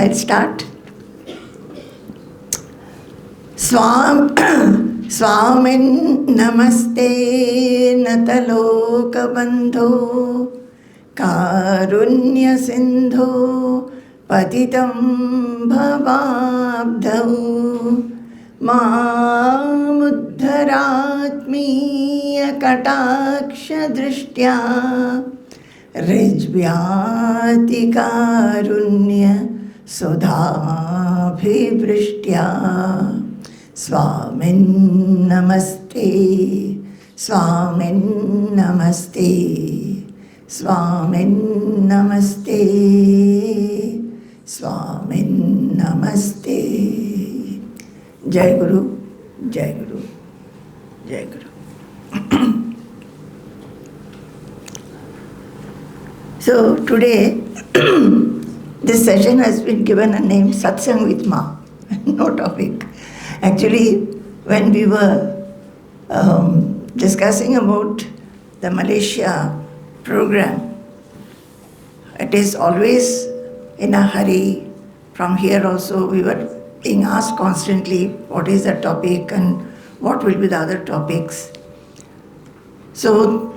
I'll start. Swamin namaste natalokabandho karunya sindho patitam bhavabdho mamuddharatmiya kataksha drishtya rijvyati karunya sudhabhivrishtya. Swamin namaste, Swamin namaste, Swamin namaste, Swamin namaste. Jai Guru, Jai Guru, Jai Guru. So today, this session has been given a name, Satsang with Ma, no topic. Actually, when we were discussing about the Malaysia program, it is always in a hurry. From here also we were being asked constantly what is the topic and what will be the other topics. So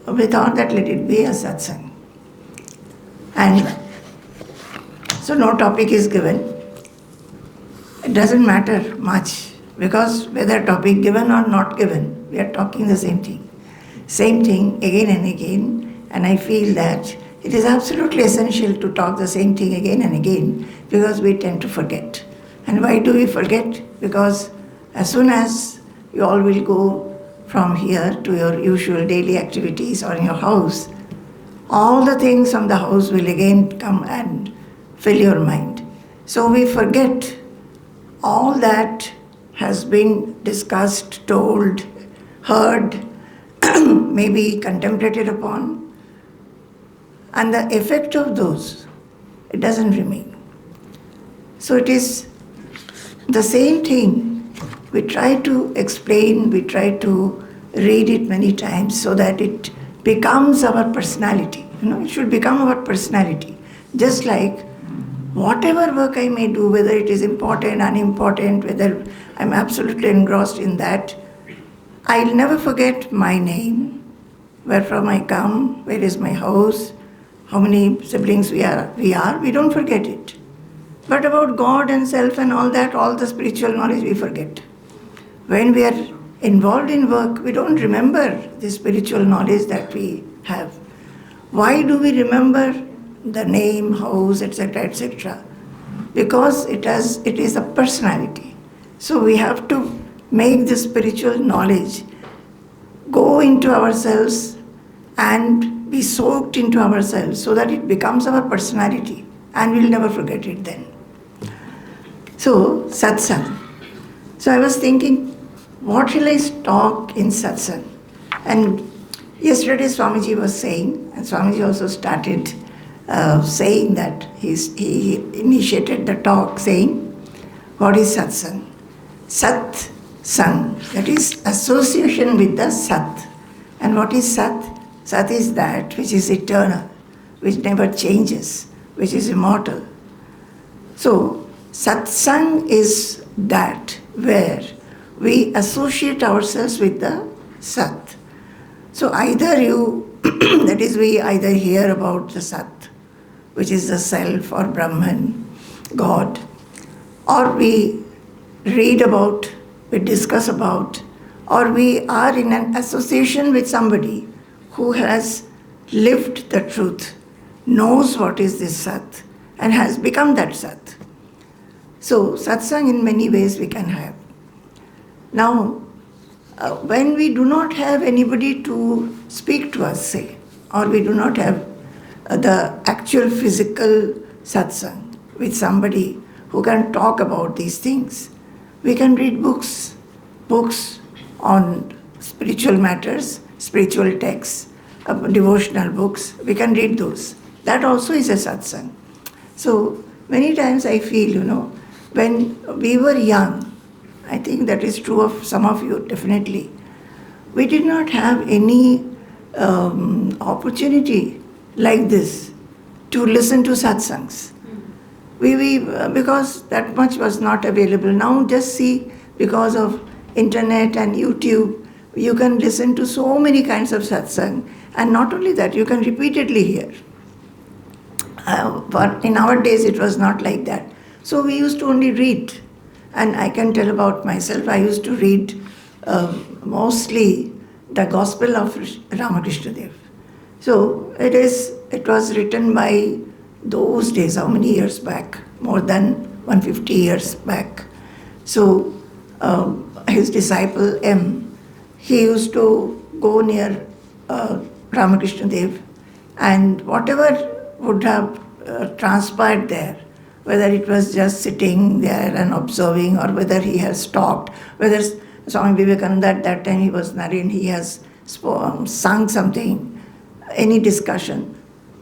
we thought that let it be a satsang. And so no topic is given. It doesn't matter much, because whether topic given or not given, we are talking the same thing. Same thing again and again, and I feel that it is absolutely essential to talk the same thing again and again, because we tend to forget. And why do we forget? Because as soon as you all will go from here to your usual daily activities or in your house, all the things from the house will again come and fill your mind. So we forget all that has been discussed, told, heard, maybe contemplated upon, and the effect of those, it doesn't remain. So it is the same thing. We try to explain, we try to read it many times so that it becomes our personality. It should become our personality. Just like whatever work I may do, whether it is important, unimportant, whether I'm absolutely engrossed in that, I'll never forget my name, where from I come, where is my house, how many siblings we are, we don't forget it. But about God and self and all that, all the spiritual knowledge we forget. When we are involved in work, we don't remember the spiritual knowledge that we have. Why do we remember the name, house, etc., etc.? Because it is a personality. So we have to make the spiritual knowledge go into ourselves and be soaked into ourselves so that it becomes our personality, and we'll never forget it then. So, satsang. So I was thinking, what shall I talk in satsang? And yesterday Swamiji was saying, and Swamiji also started saying that he initiated the talk saying, what is satsang? Satsang, that is association with the Sat. And what is Sat? Sat is that which is eternal, which never changes, which is immortal. So, satsang is that where we associate ourselves with the Sat. So either you, that is we either hear about the Sat, which is the self or Brahman, God, or we read about, we discuss about, or we are in an association with somebody who has lived the truth, knows what is this Sat, and has become that Sat. So satsang in many ways we can have. Now, when we do not have anybody to speak to us, say, or we do not have the actual physical satsang with somebody who can talk about these things, we can read books on spiritual matters, spiritual texts, devotional books. We can read those. That also is a satsang. So many times I feel, when we were young, I think that is true of some of you definitely, we did not have any opportunity like this to listen to satsangs. Because that much was not available. Now just see, because of internet and YouTube, you can listen to so many kinds of satsang, and not only that, you can repeatedly hear. But in our days, it was not like that. So we used to only read. And I can tell about myself, I used to read mostly the Gospel of Ramakrishna Dev. So it was written by those days, how many years back? More than 150 years back. So his disciple M, he used to go near Ramakrishna Dev, and whatever would have transpired there, whether it was just sitting there and observing, or whether he has talked, whether Swami Vivekananda at that time he was narrating, he has sung something, any discussion.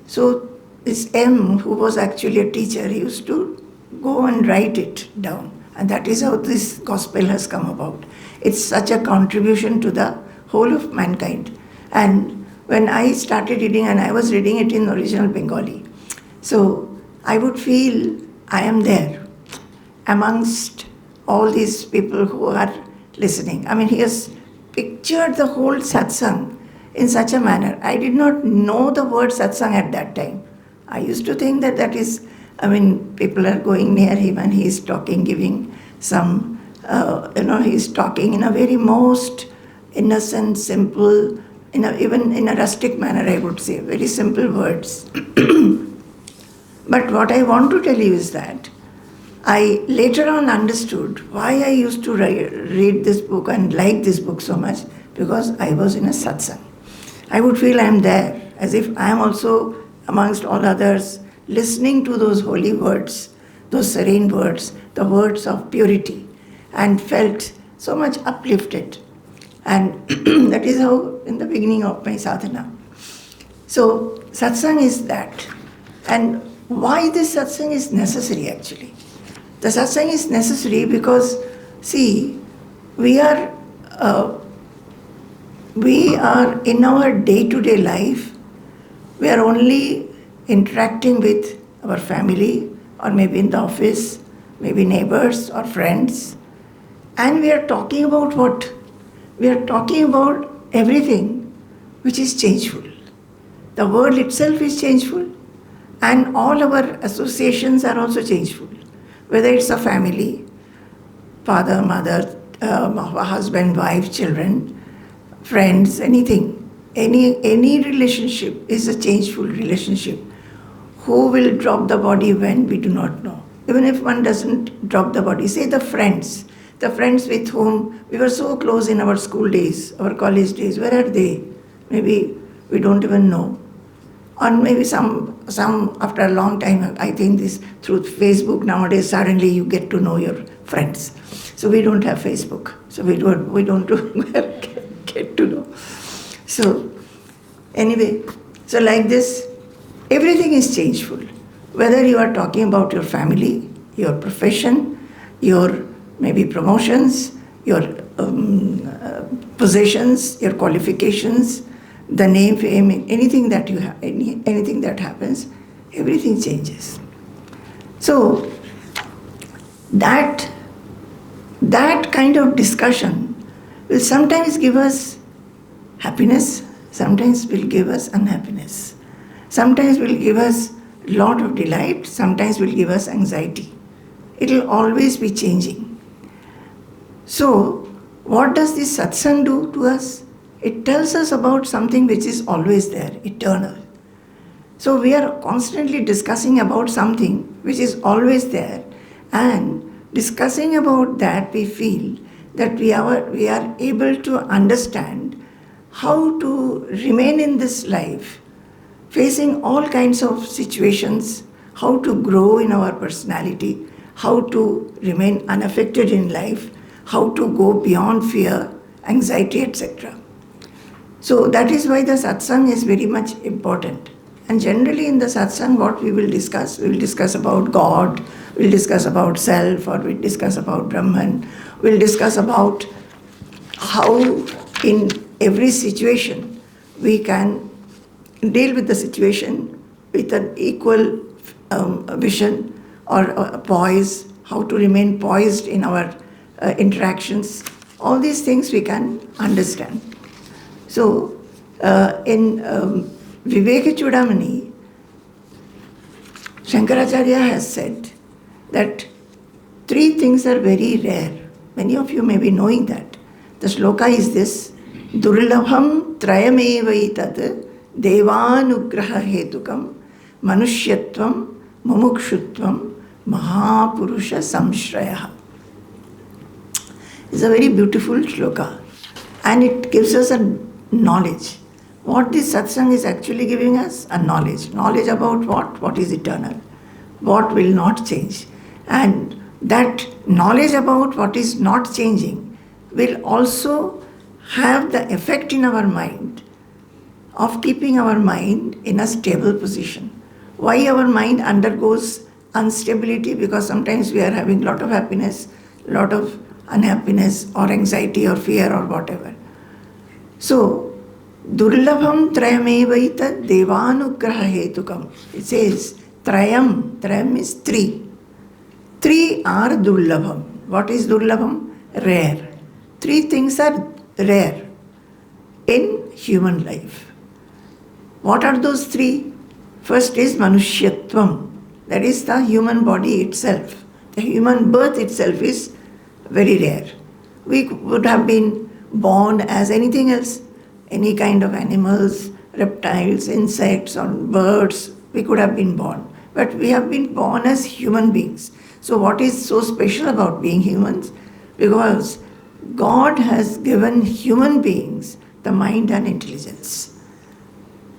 So this M, who was actually a teacher, he used to go and write it down. And that is how this gospel has come about. It's such a contribution to the whole of mankind. And when I started reading, and I was reading it in original Bengali, so I would feel I am there amongst all these people who are listening. I mean, he has pictured the whole satsang in such a manner. I did not know the word satsang at that time. I used to think that is, people are going near him and he is talking, giving some, he is talking in a very most innocent, simple, even in a rustic manner, I would say, very simple words. But what I want to tell you is that I later on understood why I used to read this book and like this book so much, because I was in a satsang. I would feel I am there, as if I am also amongst all others, listening to those holy words, those serene words, the words of purity, and felt so much uplifted. And that is how, in the beginning of my sadhana. So, satsang is that. And why this satsang is necessary actually? The satsang is necessary because, see, we are in our day-to-day life, we are only interacting with our family, or maybe in the office, maybe neighbors or friends, and we are talking about what? We are talking about everything which is changeful. The world itself is changeful, and all our associations are also changeful. Whether it's a family, father, mother, husband, wife, children, friends, anything. Any relationship is a changeful relationship. Who will drop the body when, we do not know. Even if one doesn't drop the body, say the friends with whom we were so close in our school days, our college days, where are they? Maybe we don't even know. Or maybe some after a long time, I think this through Facebook nowadays, suddenly you get to know your friends. So we don't have Facebook. So we don't get to know. So anyway, so like this, everything is changeful. Whether you are talking about your family, your profession, your maybe promotions, your possessions, your qualifications, the name, fame, anything that you have, anything that happens, everything changes. So that kind of discussion will sometimes give us happiness, sometimes will give us unhappiness, sometimes will give us a lot of delight, sometimes will give us anxiety. It will always be changing. So what does this satsang do to us? It tells us about something which is always there, eternal. So we are constantly discussing about something which is always there, and discussing about that we feel that we are able to understand how to remain in this life, facing all kinds of situations, how to grow in our personality, how to remain unaffected in life, how to go beyond fear, anxiety, etc. So that is why the satsang is very much important. And generally in the satsang, what we will discuss about God, we'll discuss about self, or we'll discuss about Brahman, we'll discuss about how in every situation we can deal with the situation with an equal vision, or poise, how to remain poised in our interactions. All these things we can understand. So, in Viveka Chudamani, Shankaracharya has said that 3 things are very rare. Many of you may be knowing that. The shloka is this: Durlabham trayamevaitat devanugraha hetukam manushyatvam mumukshutvam mahapurusha samshrayah. It's a very beautiful shloka, and it gives us a knowledge. What this satsang is actually giving us? A knowledge. Knowledge about what? What is eternal, what will not change. And that knowledge about what is not changing will also have the effect in our mind of keeping our mind in a stable position. Why our mind undergoes instability? Because sometimes we are having a lot of happiness, a lot of unhappiness or anxiety or fear or whatever. So, Durlabham Trayamevaita Devanugraha Hetukam. It says Trayam. Trayam is 3. 3 are Durlabham. What is Durlabham? Rare. 3 things are rare in human life. What are those 3? First is Manushyatvam. That is the human body itself. The human birth itself is very rare. We would have been born as anything else, any kind of animals, reptiles, insects, or birds. We could have been born. But we have been born as human beings. So what is so special about being humans? Because God has given human beings the mind and intelligence.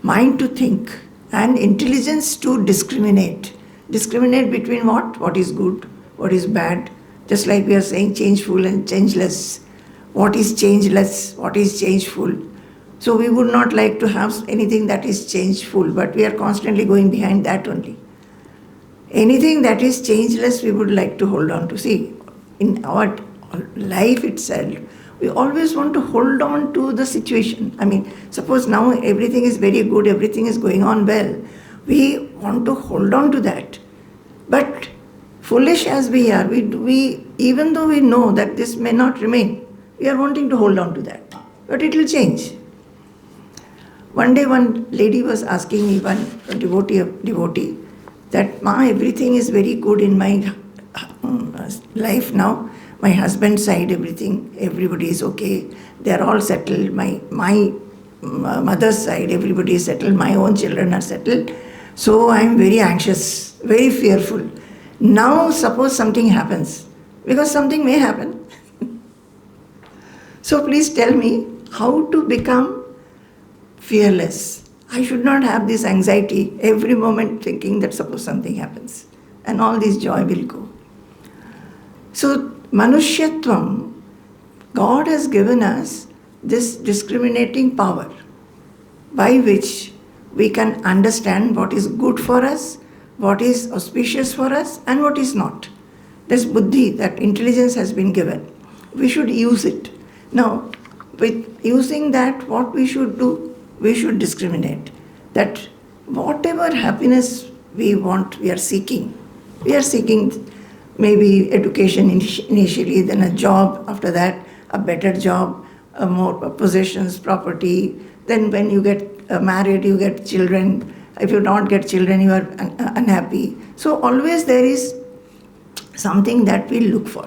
Mind to think and intelligence to discriminate. Discriminate between what? What is good, what is bad. Just like we are saying changeful and changeless. What is changeless? What is changeful? So we would not like to have anything that is changeful, but we are constantly going behind that only. Anything that is changeless, we would like to hold on to. See, in our life itself, we always want to hold on to the situation. I mean, suppose now everything is very good, everything is going on well. We want to hold on to that. But foolish as we are, we even though we know that this may not remain, we are wanting to hold on to that. But it will change. One day one lady was asking me, one devotee, that Ma, everything is very good in my life now. My husband's side, everybody is okay. They are all settled. My mother's side, everybody is settled. My own children are settled. So I am very anxious, very fearful. Now suppose something happens, because something may happen. So please tell me how to become fearless. I should not have this anxiety every moment thinking that suppose something happens, and all this joy will go. So Manushyatvam, God has given us this discriminating power by which we can understand what is good for us, what is auspicious for us, and what is not. This buddhi, that intelligence has been given. We should use it. Now, with using that, what we should do? We should discriminate. That whatever happiness we want, we are seeking. We are seeking maybe education initially, then a job, after that a better job, more possessions, property. Then when you get married, you get children. If you don't get children, you are unhappy. So always there is something that we look for.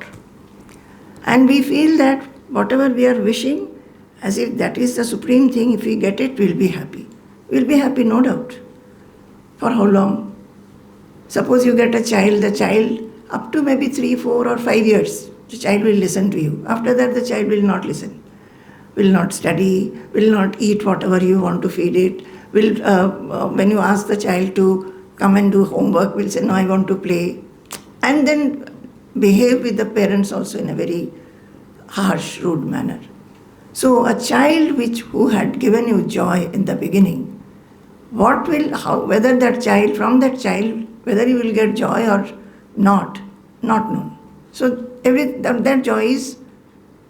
And we feel that whatever we are wishing, as if that is the supreme thing, if we get it, we'll be happy. We'll be happy, no doubt. For how long? Suppose you get a child, the child, up to maybe 3, 4 or 5 years, the child will listen to you. After that, the child will not listen, will not study, will not eat whatever you want to feed it. When you ask the child to come and do homework, will say, no, I want to play. And then behave with the parents also in a very harsh, rude manner. So a child who had given you joy in the beginning, whether that child, whether you will get joy or not known. So that joy is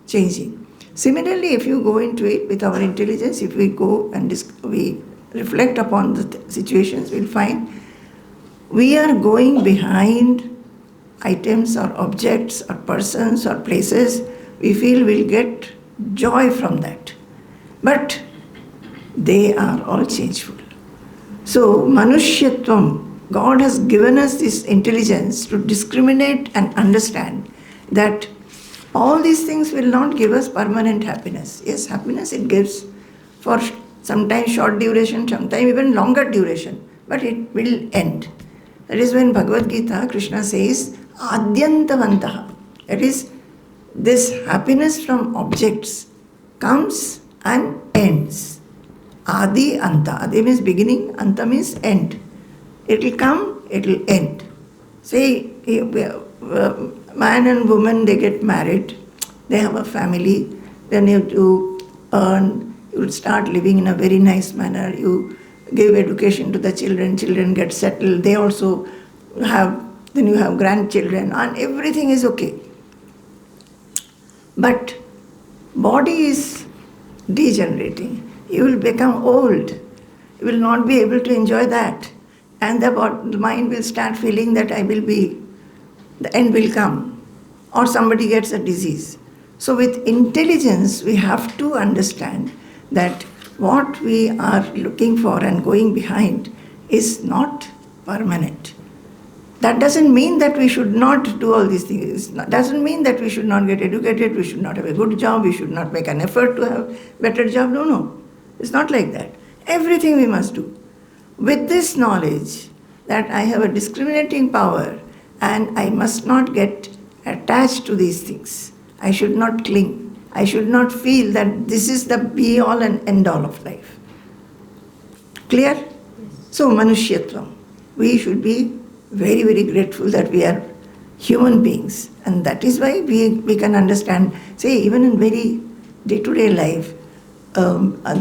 changing. Similarly, if you go into it with our intelligence, if we go and we reflect upon the situations, we'll find we are going behind items or objects or persons or places, we feel we'll get joy from that. But they are all changeful. So, Manushyattvam, God has given us this intelligence to discriminate and understand that all these things will not give us permanent happiness. Yes, happiness it gives for sometimes short duration, sometimes even longer duration, but it will end. That is when Bhagavad Gita, Krishna says, Adyantavantaha. That is, this happiness from objects comes and ends. Adi Anta. Adi means beginning, Anta means end. It will come, it will end. Say, man and woman, they get married, they have a family, then you have to earn, you will start living in a very nice manner, you give education to the children, children get settled, they also have, then you have grandchildren, and everything is okay. But body is degenerating. You will become old. You will not be able to enjoy that. And the mind will start feeling that the end will come. Or somebody gets a disease. So with intelligence, we have to understand that what we are looking for and going behind is not permanent. That doesn't mean that we should not do all these things. It doesn't mean that we should not get educated, we should not have a good job, we should not make an effort to have a better job. No. It's not like that. Everything we must do. With this knowledge that I have a discriminating power and I must not get attached to these things. I should not cling. I should not feel that this is the be-all and end-all of life. Clear? Yes. So, Manushyatvam. We should be very, very grateful that we are human beings. And that is why we can understand, say, even in very day-to-day life,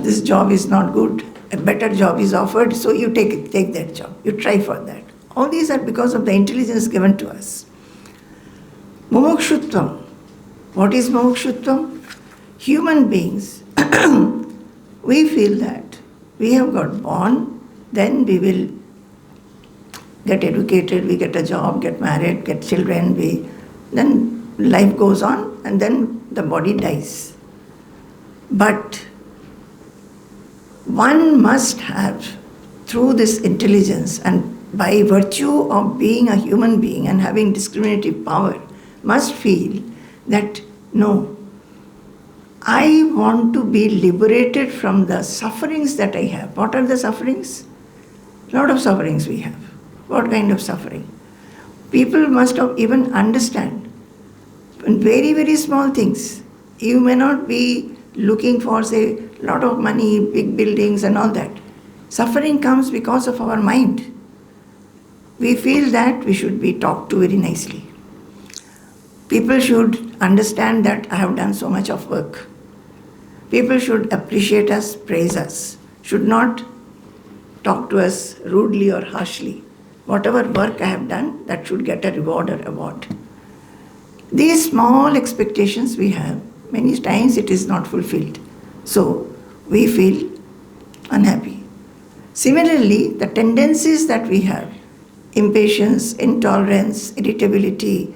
this job is not good, a better job is offered, so you take that job, you try for that. All these are because of the intelligence given to us. Mumukshutvam. What is mumukshutvam? Human beings, we feel that we have got born, then we will get educated, we get a job, get married, get children, then life goes on and then the body dies. But one must have, through this intelligence and by virtue of being a human being and having discriminative power, must feel that, no, I want to be liberated from the sufferings that I have. What are the sufferings? A lot of sufferings we have. What kind of suffering? People must have even understand in very, very small things. You may not be looking for, say, a lot of money, big buildings and all that. Suffering comes because of our mind. We feel that we should be talked to very nicely. People should understand that I have done so much of work. People should appreciate us, praise us, should not talk to us rudely or harshly. Whatever work I have done, that should get a reward or award. These small expectations we have, many times it is not fulfilled. So we feel unhappy. Similarly, the tendencies that we have, impatience, intolerance, irritability,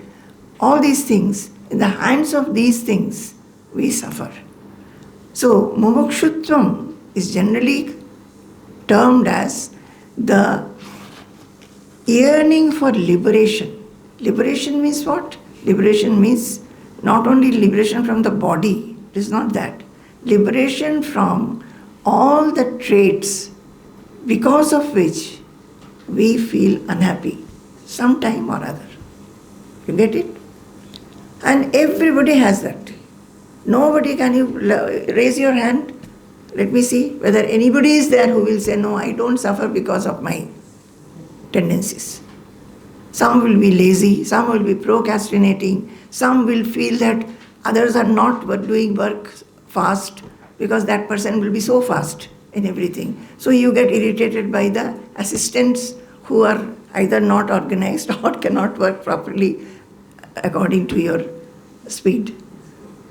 all these things, in the hands of these things, we suffer. So, mumukshutvam is generally termed as the yearning for liberation. Liberation means what? Liberation means not only liberation from the body, it is not that. Liberation from all the traits because of which we feel unhappy, sometime or other. You get it? And everybody has that. Nobody, can you raise your hand? Let me see whether anybody is there who will say, no, I don't suffer because of my tendencies. Some will be lazy, some will be procrastinating, some will feel that others are not doing work fast because that person will be so fast in everything. So you get irritated by the assistants who are either not organized or cannot work properly according to your speed.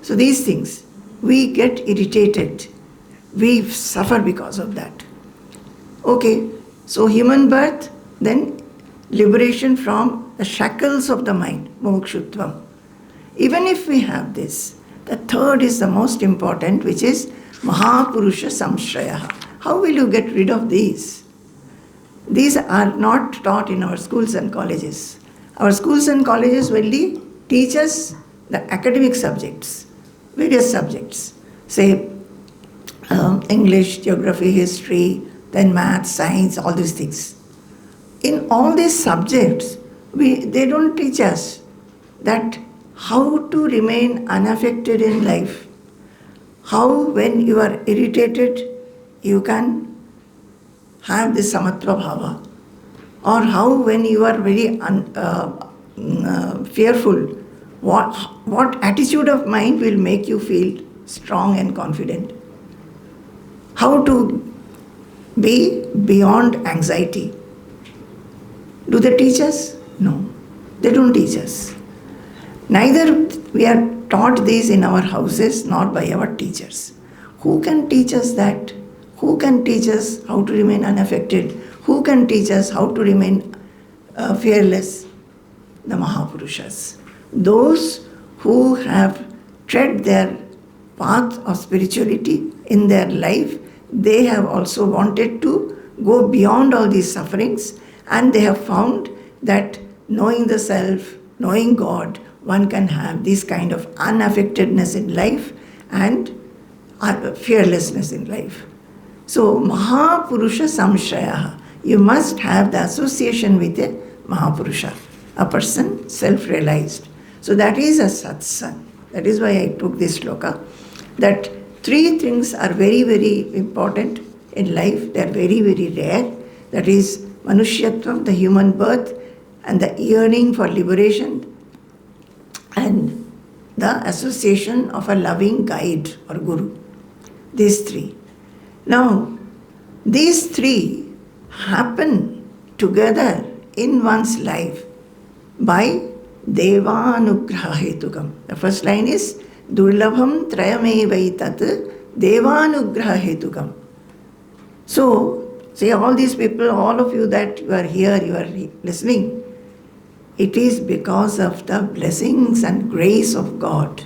So these things, we get irritated. We suffer because of that. Okay, so human birth, then liberation from the shackles of the mind, mumukshutvam. Even if we have this, the third is the most important, which is Mahapurusha Samshraya. How will you get rid of these? These are not taught in our schools and colleges. Our schools and colleges only teach us the academic subjects, various subjects, say English, geography, history, then math, science, all these things. In all these subjects, they don't teach us that how to remain unaffected in life, how when you are irritated, you can have this samatva bhava, or how when you are very fearful, what attitude of mind will make you feel strong and confident, how to be beyond anxiety. Do they teach us? No, they don't teach us. Neither we are taught these in our houses nor by our teachers. Who can teach us that? Who can teach us how to remain unaffected? Who can teach us how to remain fearless? The Mahapurushas. Those who have tread their path of spirituality in their life, they have also wanted to go beyond all these sufferings, and they have found that knowing the self, knowing God, one can have this kind of unaffectedness in life and fearlessness in life. So, Mahapurusha Samshaya, you must have the association with a Mahapurusha, a person self-realized. So that is a Satsang. That is why I took this sloka, that three things are very, very important in life. They are very, very rare. That is Manushyatvam, the human birth, and the yearning for liberation, and the association of a loving guide or guru. These three. Now, these three happen together in one's life by Devanugraha Hetukam. The first line is Durlabham Trayamevaitat Devanugraha Hetukam. So, say all these people, all of you that you are here, you are listening, it is because of the blessings and grace of God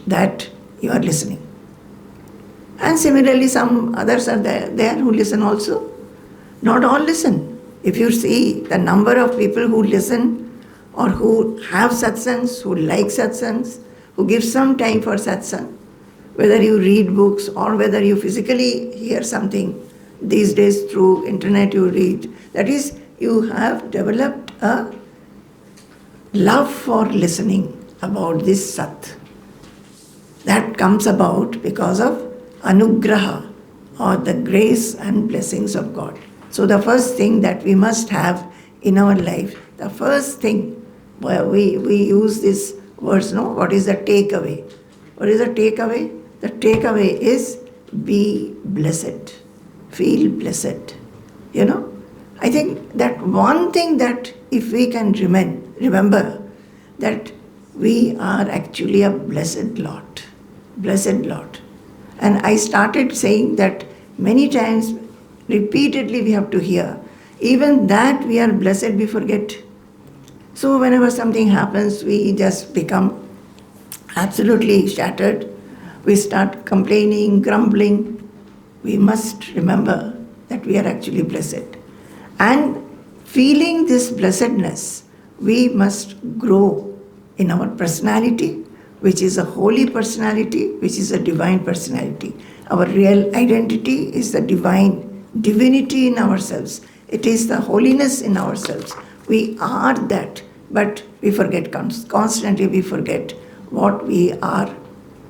that you are listening. And similarly, some others are there who listen also. Not all listen. If you see the number of people who listen or who have satsangs, who like satsangs, who give some time for satsang, whether you read books or whether you physically hear something, these days through internet you read, that is, you have developed a love for listening about this Sat. That comes about because of Anugraha, or the grace and blessings of God. So the first thing that we must have in our life, the first thing, we use these words, no? What is the takeaway? What is the takeaway? The takeaway is be blessed. Feel blessed. You know? I think that one thing that if we can remember that we are actually a blessed lot. Blessed lot. And I started saying that many times, repeatedly we have to hear, even that we are blessed we forget. So whenever something happens, we just become absolutely shattered. We start complaining, grumbling. We must remember that we are actually blessed. And feeling this blessedness, we must grow in our personality, which is a holy personality, which is a divine personality. Our real identity is the divinity in ourselves. It is the holiness in ourselves. We are that, but we forget constantly. We forget what we are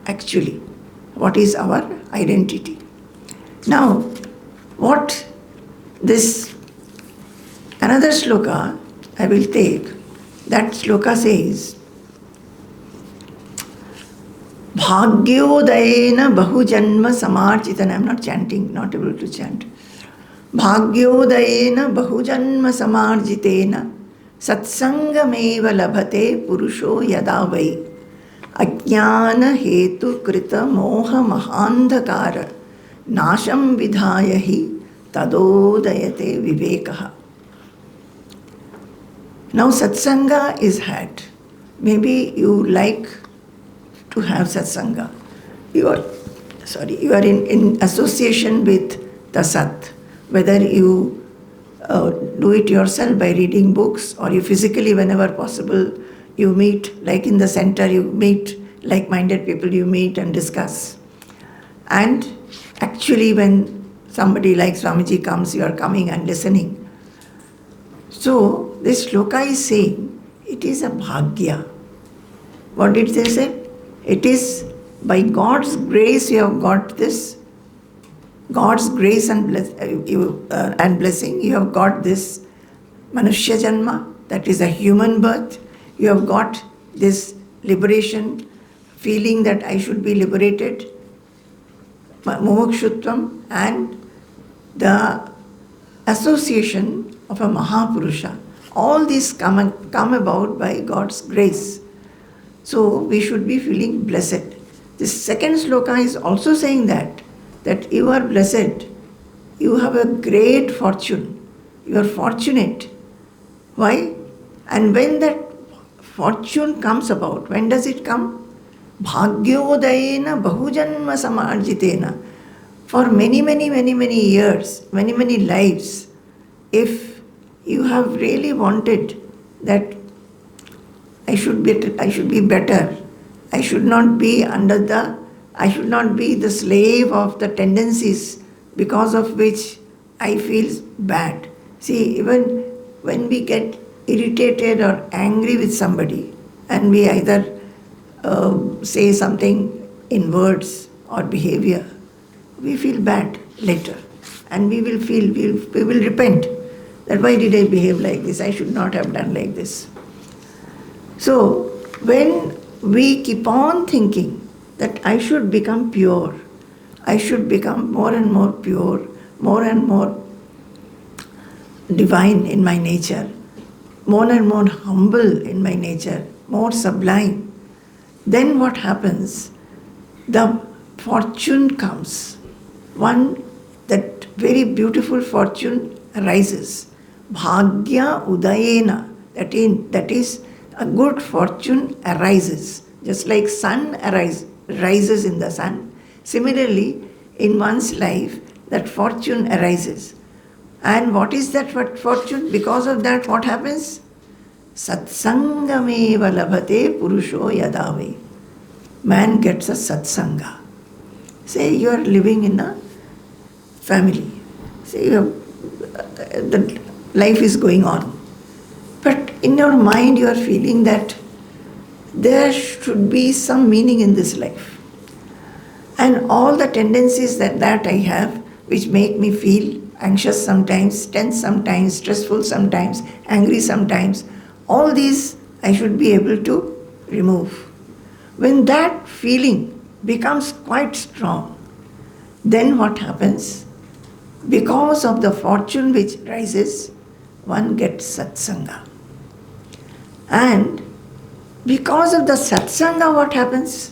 actually, what is our identity. Now, what this another sloka I will take. That sloka says, Bhagyodayena bahujanma samarchitan. I am not chanting, not able to chant. Bhagyodayena bahujanma samarjitena satsangameva labhate purusho yadavai ajnana hetu krita moha mahandhakara nasham vidhayahi tadodayate vivekaha. Now satsanga is had. Maybe you like to have satsanga. You are in association with the Sat. Whether you do it yourself by reading books, or you physically, whenever possible, you meet, like in the center, you meet like-minded people, you meet and discuss. And actually when somebody like Swamiji comes, you are coming and listening. So this shloka is saying, it is a bhagya. What did they say? It is by God's grace you have got this. God's grace and blessing, you have got this Malaysia Janma, that is a human birth. You have got this liberation, feeling that I should be liberated, mumukshutvam, and the association of a Mahapurusha. All these come about by God's grace. So we should be feeling blessed. This second sloka is also saying that you are blessed. You have a great fortune. You are fortunate. Why? And when that fortune comes about, when does it come? Bhagyodayena bahujanma samarjitena. For many years, many lives, if you have really wanted that I should be better, I should not be the slave of the tendencies because of which I feel bad. See, even when we get irritated or angry with somebody, and we either say something in words or behavior, we feel bad later. And we will repent that why did I behave like this? I should not have done like this. So, when we keep on thinking that I should become pure, I should become more and more pure, more and more divine in my nature, more and more humble in my nature, more sublime, then what happens? The fortune comes. That very beautiful fortune arises. Bhagya udayena, that is a good fortune arises. Just like sun rises in the sun. Similarly, in one's life, that fortune arises. And what is that fortune? Because of that, what happens? Satsangameva labhate purusho yadave. Man gets a satsanga. Say you are living in a family. Say the life is going on. But in your mind you are feeling that there should be some meaning in this life. And all the tendencies that I have, which make me feel anxious sometimes, tense sometimes, stressful sometimes, angry sometimes, all these I should be able to remove. When that feeling becomes quite strong, then what happens? Because of the fortune which rises, one gets satsanga. And because of the satsanga, what happens?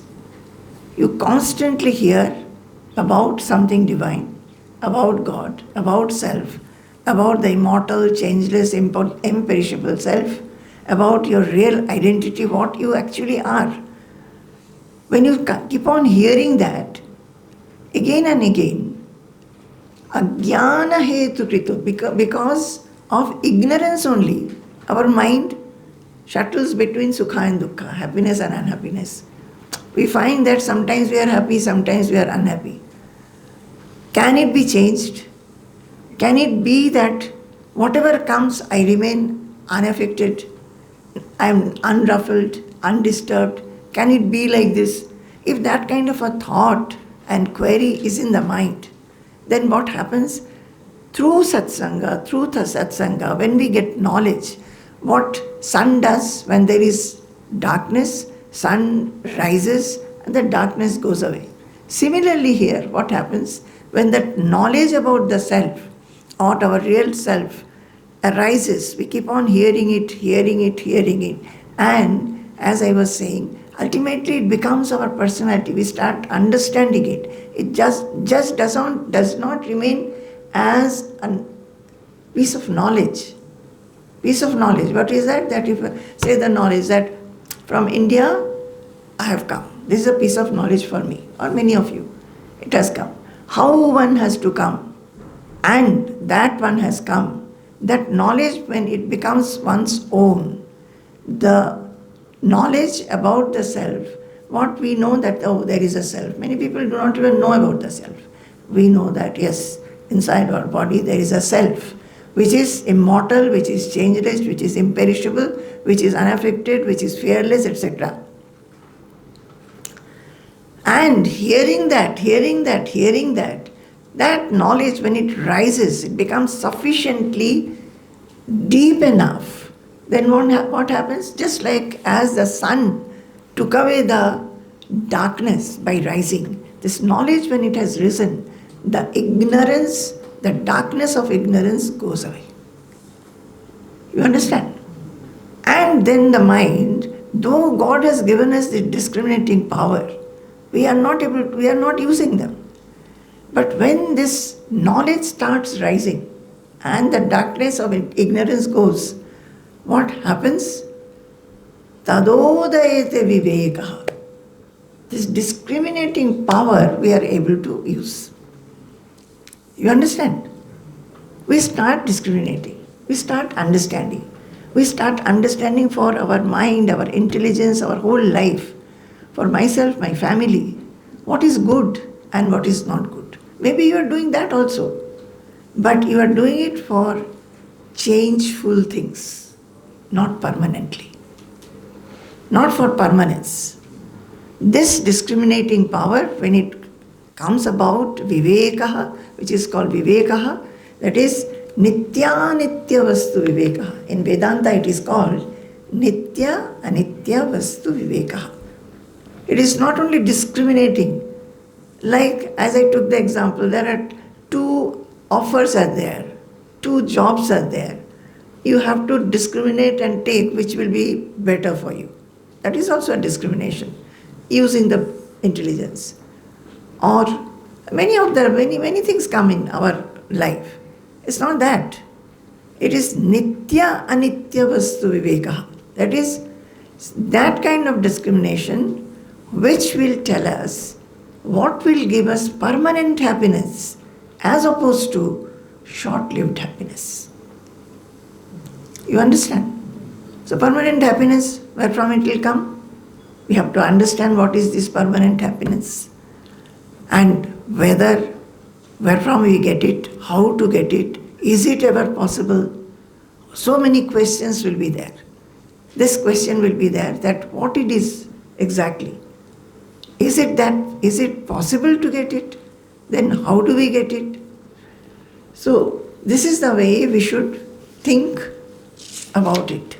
You constantly hear about something divine, about God, about self, about the immortal, changeless, imperishable self, about your real identity, what you actually are. When you keep on hearing that, again and again, ajnana hetu kritu, because of ignorance only, our mind shuttles between sukha and dukkha, happiness and unhappiness. We find that sometimes we are happy, sometimes we are unhappy. Can it be changed? Can it be that whatever comes, I remain unaffected, I am unruffled, undisturbed? Can it be like this? If that kind of a thought and query is in the mind, then what happens? Through satsanga, when we get knowledge, what sun does when there is darkness, sun rises and the darkness goes away. Similarly here, what happens? When that knowledge about the self, or our real self, arises, we keep on hearing it, and as I was saying, ultimately it becomes our personality. We start understanding it. It just does not remain as a piece of knowledge. Piece of knowledge. What is that? That if say the knowledge that from India I have come. This is a piece of knowledge for me, or many of you. It has come. How one has to come, and that one has come. That knowledge, when it becomes one's own, the knowledge about the self, what we know that, oh, there is a self. Many people do not even know about the self. We know that, yes, inside our body there is a self, which is immortal, which is changeless, which is imperishable, which is unaffected, which is fearless, etc. And hearing that, that knowledge, when it rises, it becomes sufficiently deep enough, then what happens? Just like as the sun took away the darkness by rising, this knowledge, when it has risen, the ignorance, the darkness of ignorance goes away. You understand? And then the mind, though God has given us the discriminating power, we are not using them. But when this knowledge starts rising and the darkness of ignorance goes, what happens? Tadodayate Viveka. This discriminating power we are able to use. You understand? We start discriminating. We start understanding. We start understanding for our mind, our intelligence, our whole life. For myself, my family, what is good and what is not good. Maybe you are doing that also, but you are doing it for changeful things, not permanently, not for permanence. This discriminating power, when it comes about, Viveka, which is called Viveka, that is Nitya Nitya Vastu Viveka. In Vedanta it is called Nitya Anitya Vastu Viveka. It is not only discriminating, like as I took the example, there are two offers are there, two jobs are there. You have to discriminate and take which will be better for you. That is also a discrimination, using the intelligence. Or many things come in our life. It's not that. It is Nitya Anitya Vastu Viveka. That is that kind of discrimination which will tell us what will give us permanent happiness as opposed to short-lived happiness. You understand? So permanent happiness, where from it will come? We have to understand what is this permanent happiness and where from we get it, how to get it, is it ever possible? So many questions will be there. This question will be there, that what it is exactly. Is it possible to get it? Then how do we get it? So this is the way we should think about it.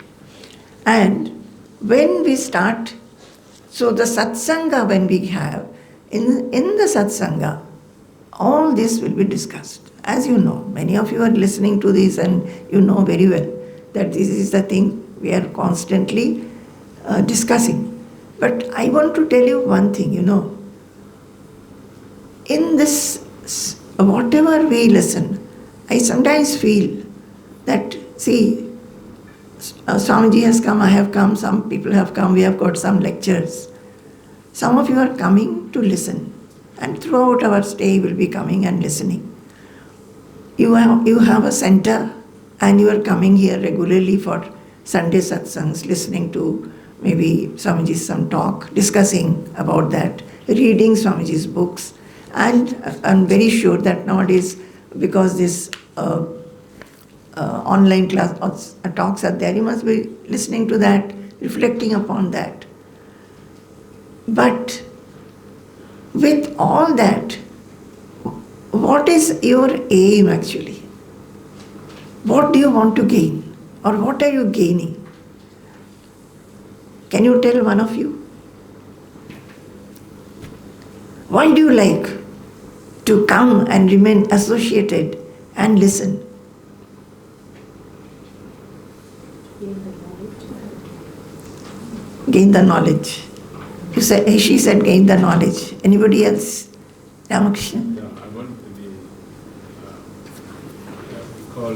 And when we start, so the satsanga when we have, in the satsanga, all this will be discussed. As you know, many of you are listening to this and you know very well that this is the thing we are constantly discussing. But I want to tell you one thing, in this, whatever we listen, I sometimes feel that, see, Swamiji has come, I have come, some people have come, we have got some lectures. Some of you are coming to listen, and throughout our stay you will be coming and listening. You have a center and you are coming here regularly for Sunday satsangs, listening to maybe Swamiji's some talk, discussing about that, reading Swamiji's books. And I'm very sure that nowadays, because this online class talks are there, you must be listening to that, reflecting upon that. But with all that, what is your aim actually? What do you want to gain? Or what are you gaining? Can you tell one of you? Why do you like to come and remain associated and listen? Gain the knowledge. She said gain the knowledge. Anybody else? Ramakrishna? Yeah, I want to be, we call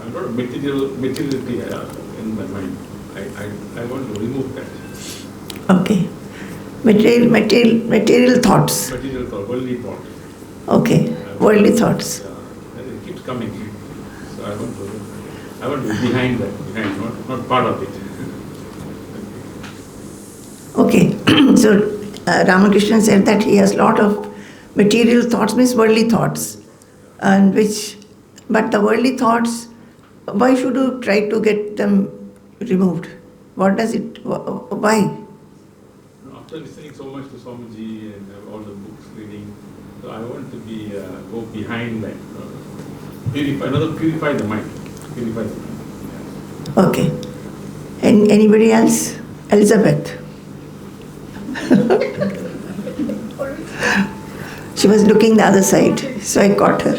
a lot of materiality in my mind. I want to remove that. Okay. Material thoughts. Material thought, worldly thought. Okay. Worldly thoughts. And it keeps coming. So I want to be behind that, not part of it. Okay. So Ramakrishna said that he has a lot of material thoughts, means worldly thoughts, but the worldly thoughts, why should you try to get them removed? What does it? Why? After listening so much to Swamiji and all the books reading, so I want to go behind that, purify the mind. Yeah. Okay. And anybody else? Elizabeth. She was looking the other side, so I caught her.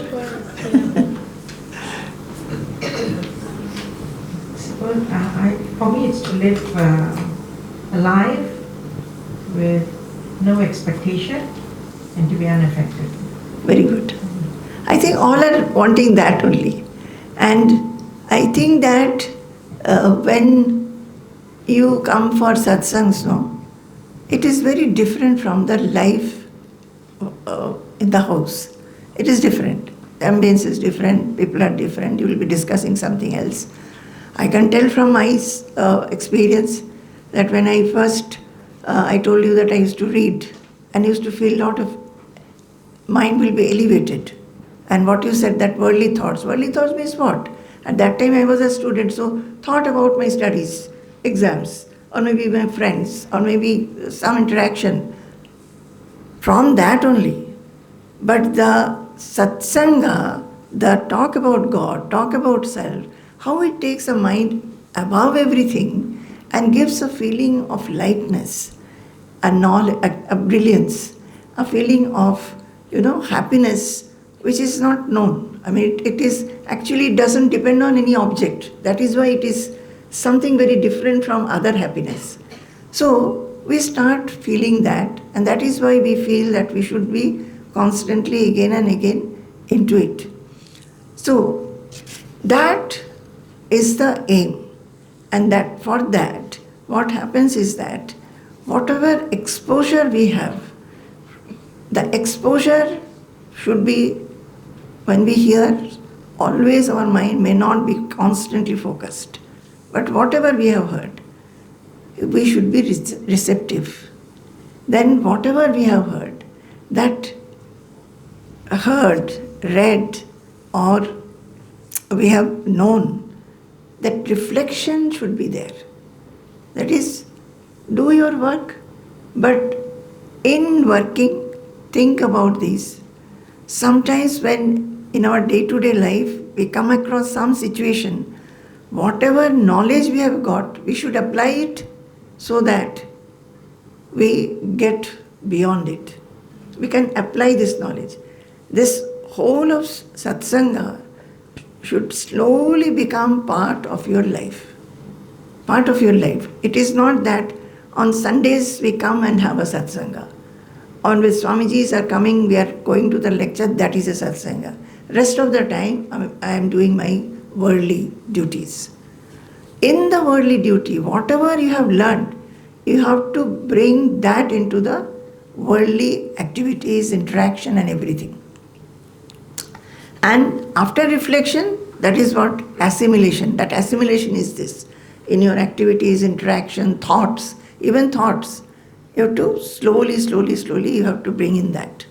For me, it's to live alive with no expectation and to be unaffected. Very good. I think all are wanting that only. And I think that when you come for satsangs, it is very different from the life in the house. It is different. The ambience is different, people are different, you will be discussing something else. I can tell from my experience that when I first, I told you that I used to read and used to feel a lot of mind will be elevated. And what you said, that worldly thoughts means what? At that time I was a student, so thought about my studies, exams, or maybe my friends, or maybe some interaction. From that only. But the satsanga, the talk about God, talk about self, how it takes a mind above everything and gives a feeling of lightness, a knowledge, a brilliance, a feeling of, happiness, which is not known. I mean, it is actually doesn't depend on any object. That is why it is something very different from other happiness. So we start feeling that, and that is why we feel that we should be constantly again and again into it. So that is the aim. And that for that, what happens is that whatever exposure we have, the exposure should be, when we hear, always our mind may not be constantly focused. But whatever we have heard, we should be receptive. Then whatever we have heard, that heard, read, or we have known, that reflection should be there. That is, do your work, but in working, think about these. Sometimes when in our day-to-day life we come across some situation, whatever knowledge we have got, we should apply it so that we get beyond it. We can apply this knowledge. This whole of satsanga should slowly become part of your life. Part of your life. It is not that on Sundays we come and have a satsanga. Or when Swamijis are coming, we are going to the lecture, that is a satsanga. Rest of the time, I am doing my worldly duties. In the worldly duty, whatever you have learned, you have to bring that into the worldly activities, interaction and everything. And after reflection, that is what assimilation. That assimilation is this. In your activities, interaction, thoughts, even thoughts, you have to slowly, you have to bring in that.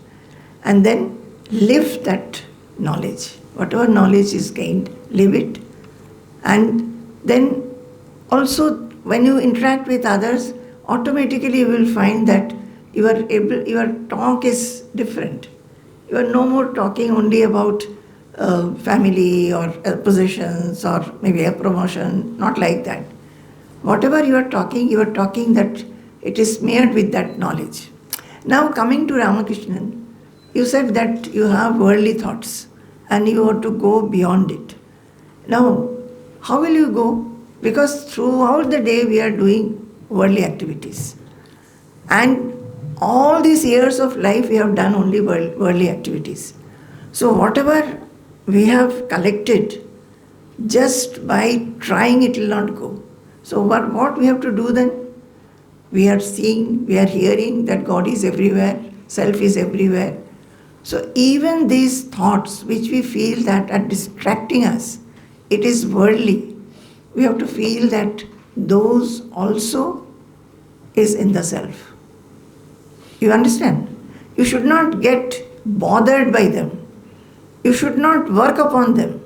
And then live that knowledge. Whatever knowledge is gained, live it. And then also when you interact with others, automatically you will find that your talk is different. You are no more talking only about family or possessions or maybe a promotion, not like that. Whatever you are talking that it is smeared with that knowledge. Now coming to Ramakrishnan, you said that you have worldly thoughts and you have to go beyond it. Now, how will you go? Because throughout the day we are doing worldly activities. And all these years of life we have done only worldly activities. So whatever we have collected, Just by trying it will not go. So what we have to do then? We are seeing, we are hearing that God is everywhere, self is everywhere. So even these thoughts which we feel that are distracting us, it is worldly. We have to feel that those also is in the self. You understand? You should not get bothered by them. You should not work upon them.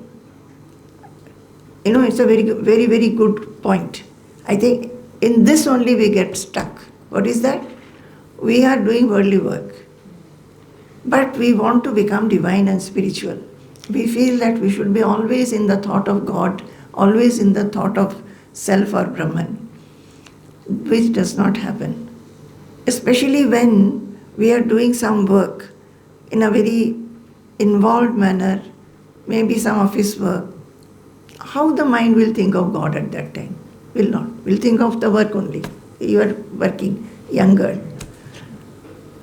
It's a very, very good point. I think in this only we get stuck. What is that? We are doing worldly work, but we want to become divine and spiritual. We feel that we should be always in the thought of God, always in the thought of self or Brahman, which does not happen. Especially when we are doing some work in a very involved manner, maybe some office work, how the mind will think of God at that time? Will not. Will think of the work only. You are working, young girl.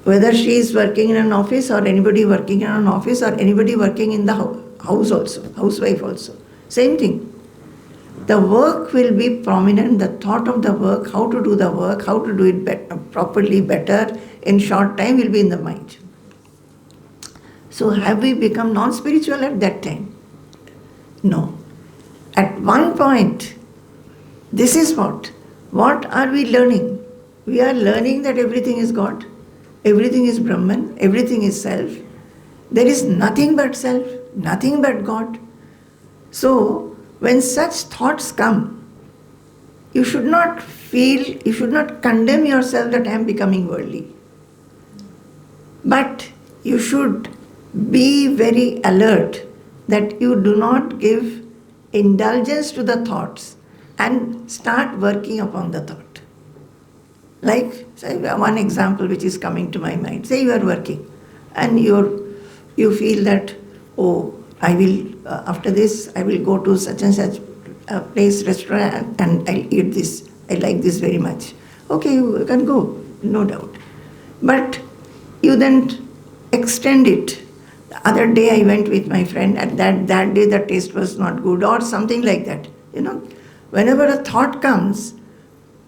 Whether she is working in an office or anybody working in an office or anybody working in the house also, housewife also. Same thing. The work will be prominent, the thought of the work, how to do the work, how to do it properly, better, in short time will be in the mind. So have we become non-spiritual at that time? No. At one point, this is what are we learning? We are learning that everything is God, everything is Brahman, everything is self. There is nothing but self, nothing but God. So, when such thoughts come, you should not condemn yourself that I am becoming worldly. But you should be very alert that you do not give indulgence to the thoughts and start working upon the thought. Like, say, one example which is coming to my mind. Say you are working and you feel that, I will, after this, I will go to such and such a place, restaurant, and I'll eat this. I like this very much. Okay, you can go, no doubt. But you then extend it. The other day I went with my friend, and that day the taste was not good, or something like that. Whenever a thought comes,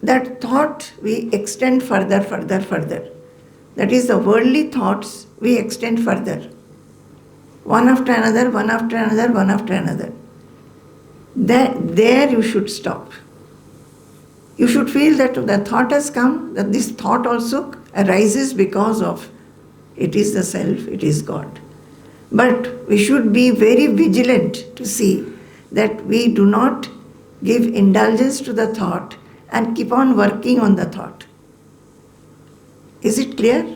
that thought we extend further. That is, the worldly thoughts we extend further. One after another. There you should stop. You should feel that the thought has come, that this thought also arises because of it is the self, it is God. But we should be very vigilant to see that we do not give indulgence to the thought and keep on working on the thought. Is it clear?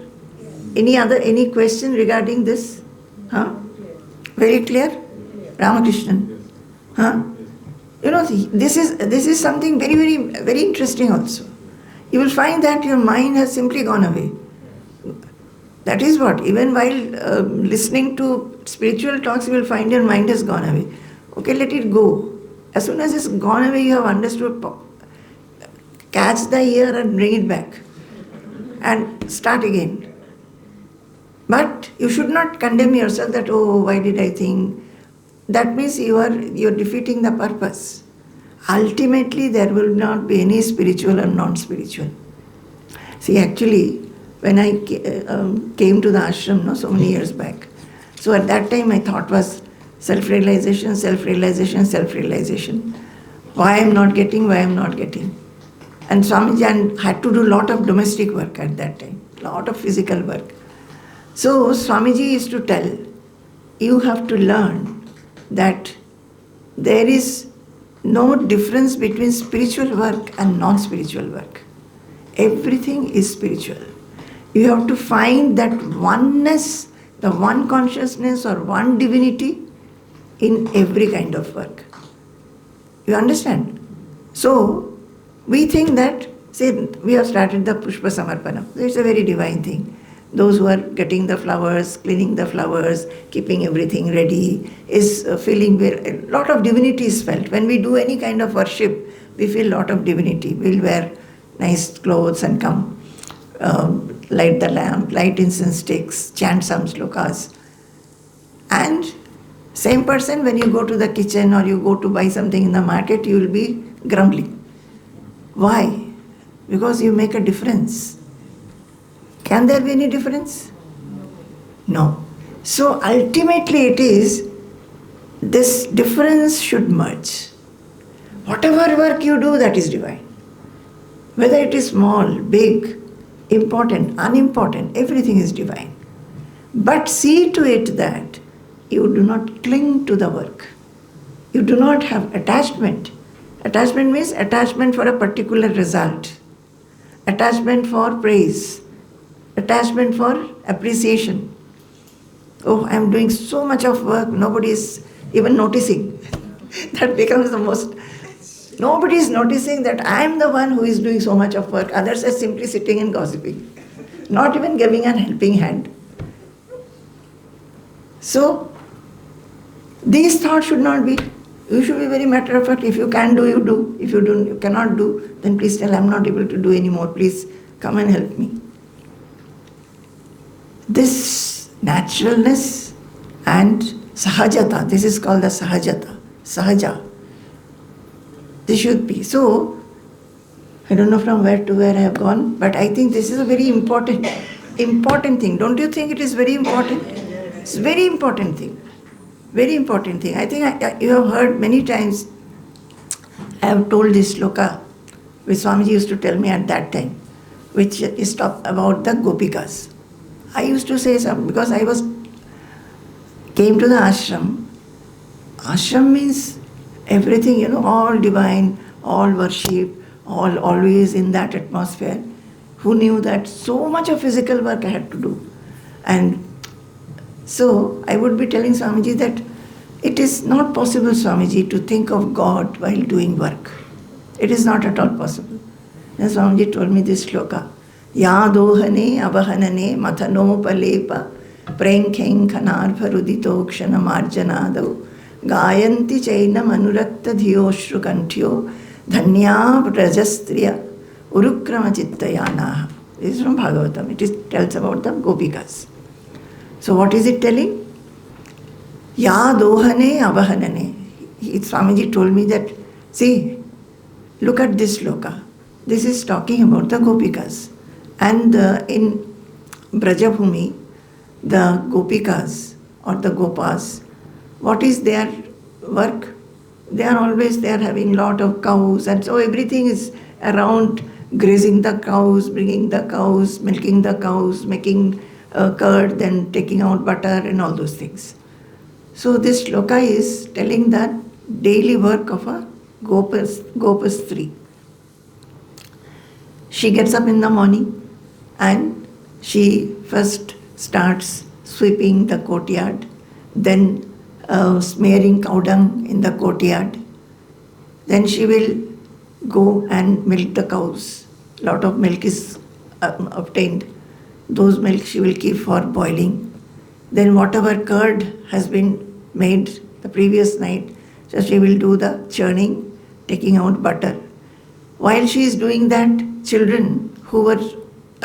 Any question regarding this? Very clear? Ramakrishnan? This is something very, very, very interesting also. You will find that your mind has simply gone away. That is what, even while listening to spiritual talks, you will find your mind has gone away. Okay, let it go. As soon as it's gone away, you have understood. Catch the ear and bring it back. And start again. But you should not condemn yourself that, why did I think? That means you are defeating the purpose. Ultimately, there will not be any spiritual or non-spiritual. See, actually, when I came to the ashram so many years back, so at that time my thought was self-realization. Why I am not getting? And Swamiji had to do a lot of domestic work at that time, a lot of physical work. So Swamiji used to tell, you have to learn that there is no difference between spiritual work and non-spiritual work. Everything is spiritual. You have to find that oneness, the one consciousness or one divinity in every kind of work. You understand? So, we think that, say, we have started the Pushpa Samarpana. It's a very divine thing. Those who are getting the flowers, cleaning the flowers, keeping everything ready, is feeling a lot of divinity is felt. When we do any kind of worship, we feel a lot of divinity. We'll wear nice clothes and come. Light the lamp, light incense sticks, chant some slokas. And Same person, when you go to the kitchen or you go to buy something in the market, you will be grumbling. Why? Because you make a difference. Can there be any difference? No. So ultimately it is, this difference should merge. Whatever work you do, that is divine. Whether it is small, big, important, unimportant, everything is divine. But see to it that you do not cling to the work. You do not have attachment. Attachment means attachment for a particular result. Attachment for praise. Attachment for appreciation. Oh, I am doing so much of work, nobody is even noticing. That becomes the most... Nobody is noticing that I am the one who is doing so much of work. Others are simply sitting and gossiping, not even giving a helping hand. So, these thoughts should not be. You should be very matter of fact. If you can do, you do. If you cannot do, then please tell, I am not able to do anymore. Please come and help me. This naturalness and sahajata, this is called the sahajata, sahaja. This should be. So, I don't know from where to where I have gone, but I think this is a very important thing. Don't you think it is very important? It's a very important thing. Very important thing. I think you have heard many times, I have told this sloka, which Swamiji used to tell me at that time, which is about the gopikas. I used to say something, because I came to the ashram. Ashram means everything, all divine, all worship, all always in that atmosphere. Who knew that so much of physical work I had to do? And so I would be telling Swamiji that it is not possible, Swamiji, to think of God while doing work. It is not at all possible. Then Swamiji told me this sloka. Ya dohane avahanane mathano palepa prenkheng khanarvarudito ksanamarjanado gayanti chainam anurakta dhiyoshru kantyo dhanya rajastriya urukrama chittayanaha. This is from Bhagavatam. It tells about the gopikas. So what is it telling? Ya dohane avahanane. Swamiji told me that, see, look at this sloka. This is talking about the gopikas. And in Brajabhumi, the gopikas or the gopas, what is their work? They are having lot of cows, and so everything is around grazing the cows, bringing the cows, milking the cows, making curd, then taking out butter and all those things. So this shloka is telling that daily work of a gopastri. She gets up in the morning and she first starts sweeping the courtyard, then smearing cow dung in the courtyard. Then she will go and milk the cows. Lot of milk is obtained. Those milk she will keep for boiling. Then whatever curd has been made the previous night, so she will do the churning, taking out butter. While she is doing that, children who were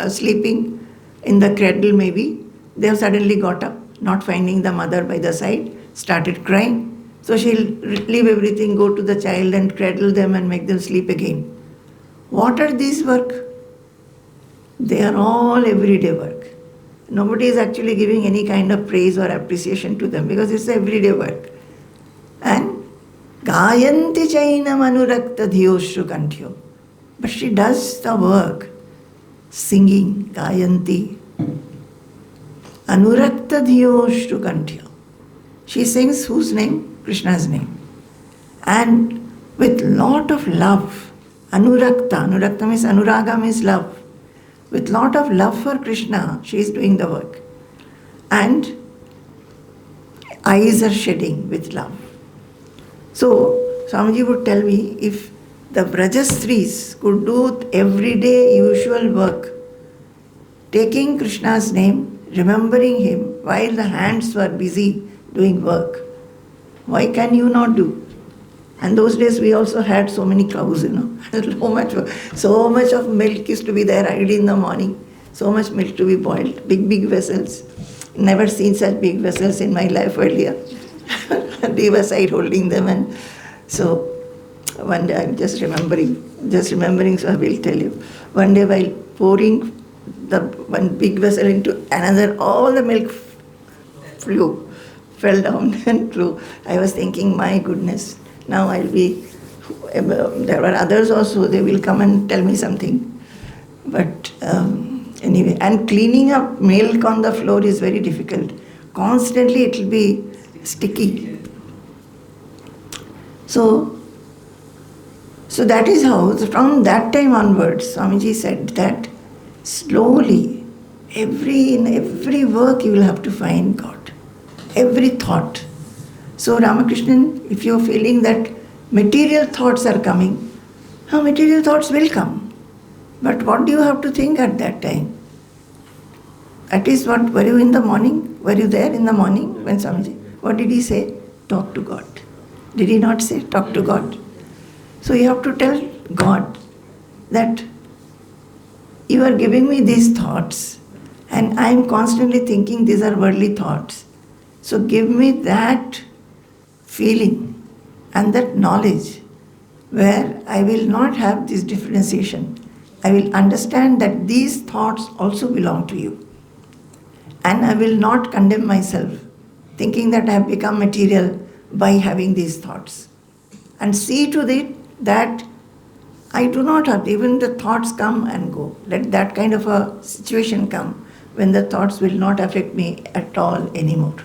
sleeping in the cradle maybe, they have suddenly got up, not finding the mother by the side, started crying. So she'll leave everything, go to the child and cradle them and make them sleep again. What are these work? They are all everyday work. Nobody is actually giving any kind of praise or appreciation to them because it's everyday work. And gayanti chainam anurakta dhiyoshru kantyo. But she does the work, singing, gayanti. Anurakta dhiyoshru kantyo. She sings whose name? Krishna's name. And with lot of love. Anurakta means anuraga means love. With lot of love for Krishna, she is doing the work. And eyes are shedding with love. So, Swamiji would tell me, if the Brajastris could do everyday usual work, taking Krishna's name, remembering him while the hands were busy doing work, why can you not do? And those days we also had so many cows, so much of milk used to be there early in the morning, so much milk to be boiled, big vessels. Never seen such big vessels in my life earlier. leave aside holding them. And so one day I'm just remembering, so I will tell you. One day while pouring the one big vessel into another, all the milk fell down and flew. I was thinking, my goodness, now I'll be, there were others also, they will come and tell me something. But anyway, and cleaning up milk on the floor is very difficult. Constantly it will be sticky. So that is how, from that time onwards, Swamiji said that slowly, in every work you will have to find God. Every thought. So Ramakrishnan, if you're feeling that material thoughts are coming, material thoughts will come. But what do you have to think at that time? At least what, were you in the morning? Were you there in the morning when Swamiji? What did he say? Talk to God. Did he not say talk to God? So you have to tell God that you are giving me these thoughts and I am constantly thinking these are worldly thoughts. So give me that feeling and that knowledge where I will not have this differentiation. I will understand that these thoughts also belong to you. And I will not condemn myself, thinking that I have become material by having these thoughts. And see to it that I do not have, even the thoughts come and go. Let that kind of a situation come when the thoughts will not affect me at all anymore.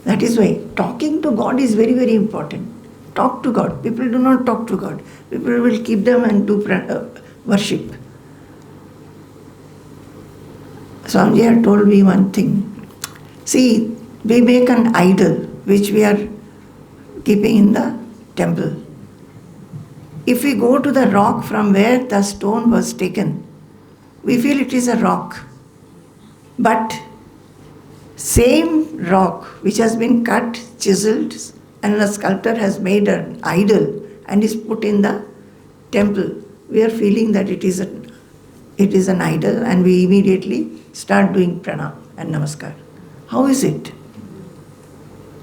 That is why talking to God is very, very important. Talk to God. People do not talk to God. People will keep them and do worship. Swamiji had told me one thing. See, we make an idol which we are keeping in the temple. If we go to the rock from where the stone was taken, we feel it is a rock. But same rock which has been cut, chiseled, and the sculptor has made an idol and is put in the temple, we are feeling that it is an idol, and we immediately start doing pranam and namaskar. How is it?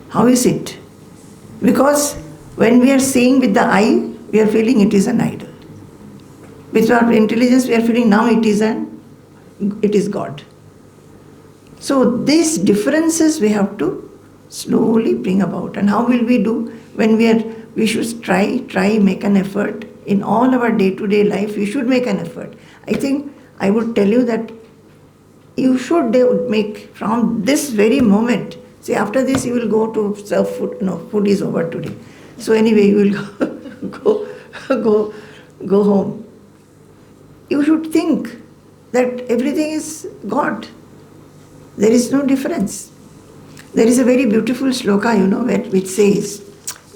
How is it? Because when we are seeing with the eye, we are feeling it is an idol. With our intelligence, we are feeling now it is God. So these differences we have to slowly bring about. And how will we do when we should try, make an effort in all our day-to-day life. We should make an effort. I think I would tell you that you should make from this very moment. See, after this you will go to serve food. No, food is over today. So anyway, you will go home. You should think that everything is God. There is no difference. There is a very beautiful shloka, which says,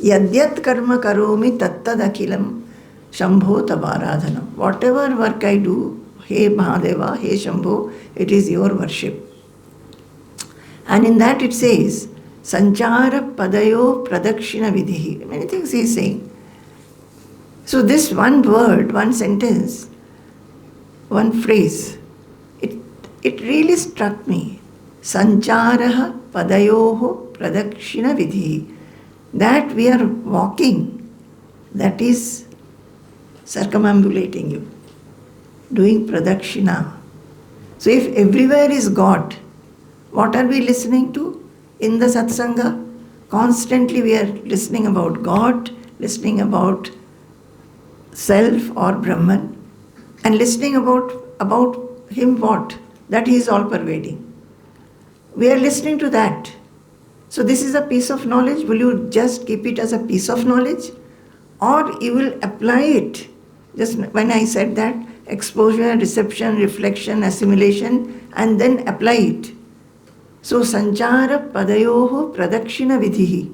Yadyat karma karomi tattad akhilam shambho tabaradhanam. Whatever work I do, He Mahadeva, He Shambho, it is your worship. And in that it says, Sanchara padayo pradakshina vidhi. Many things he is saying. So this one word, one sentence, one phrase, it really struck me. Sancharaha padayoho pradakshina vidhi. That we are walking, that is circumambulating you, doing pradakshina. So if everywhere is God, what are we listening to in the satsanga? Constantly we are listening about God, listening about self or Brahman, and listening about Him what? That He is all pervading. We are listening to that. So this is a piece of knowledge. Will you just keep it as a piece of knowledge? Or you will apply it? Just when I said that, exposure, reception, reflection, assimilation, and then apply it. So sanchara padayoho pradakshina vidhihi.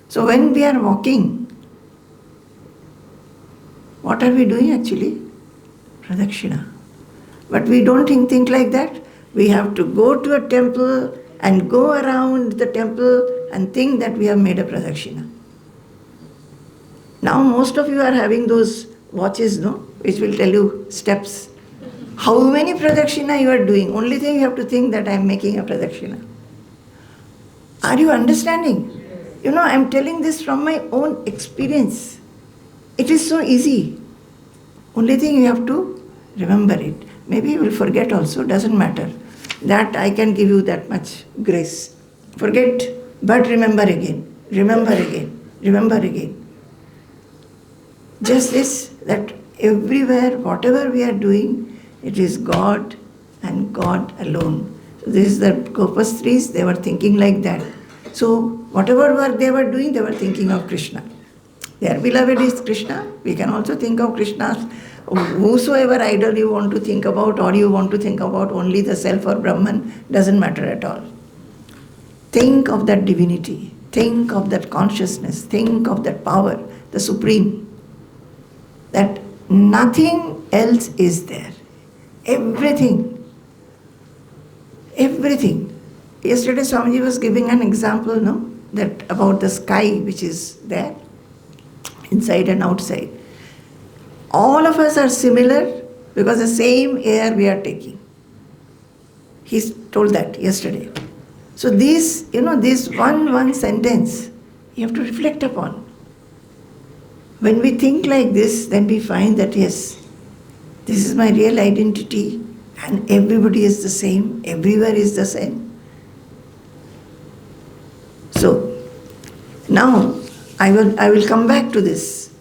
So when we are walking, what are we doing actually? Pradakshina. But we don't think like that. We have to go to a temple and go around the temple and think that we have made a pradakshina. Now most of you are having those watches, no? Which will tell you steps. How many pradakshina you are doing? Only thing you have to think that I am making a pradakshina. Are you understanding? You know, I'm telling this from my own experience. It is so easy. Only thing you have to remember it. Maybe you will forget also, doesn't matter. That I can give you that much grace. Forget, but remember again, remember again, remember again. Just this, that everywhere, whatever we are doing, it is God and God alone. So this is the Gopastris, they were thinking like that. So whatever work they were doing, they were thinking of Krishna. Their beloved is Krishna. We can also think of Krishna. Whosoever idol you want to think about, or you want to think about only the self or Brahman, doesn't matter at all. Think of that divinity. Think of that consciousness. Think of that power, the supreme. That nothing else is there. Everything. Everything. Yesterday Swamiji was giving an example, no? That about the sky which is there, inside and outside. All of us are similar because the same air we are taking. He told that yesterday. So this one sentence, you have to reflect upon. When we think like this, then we find that yes, this is my real identity and everybody is the same, everywhere is the same. So, now I will come back to this.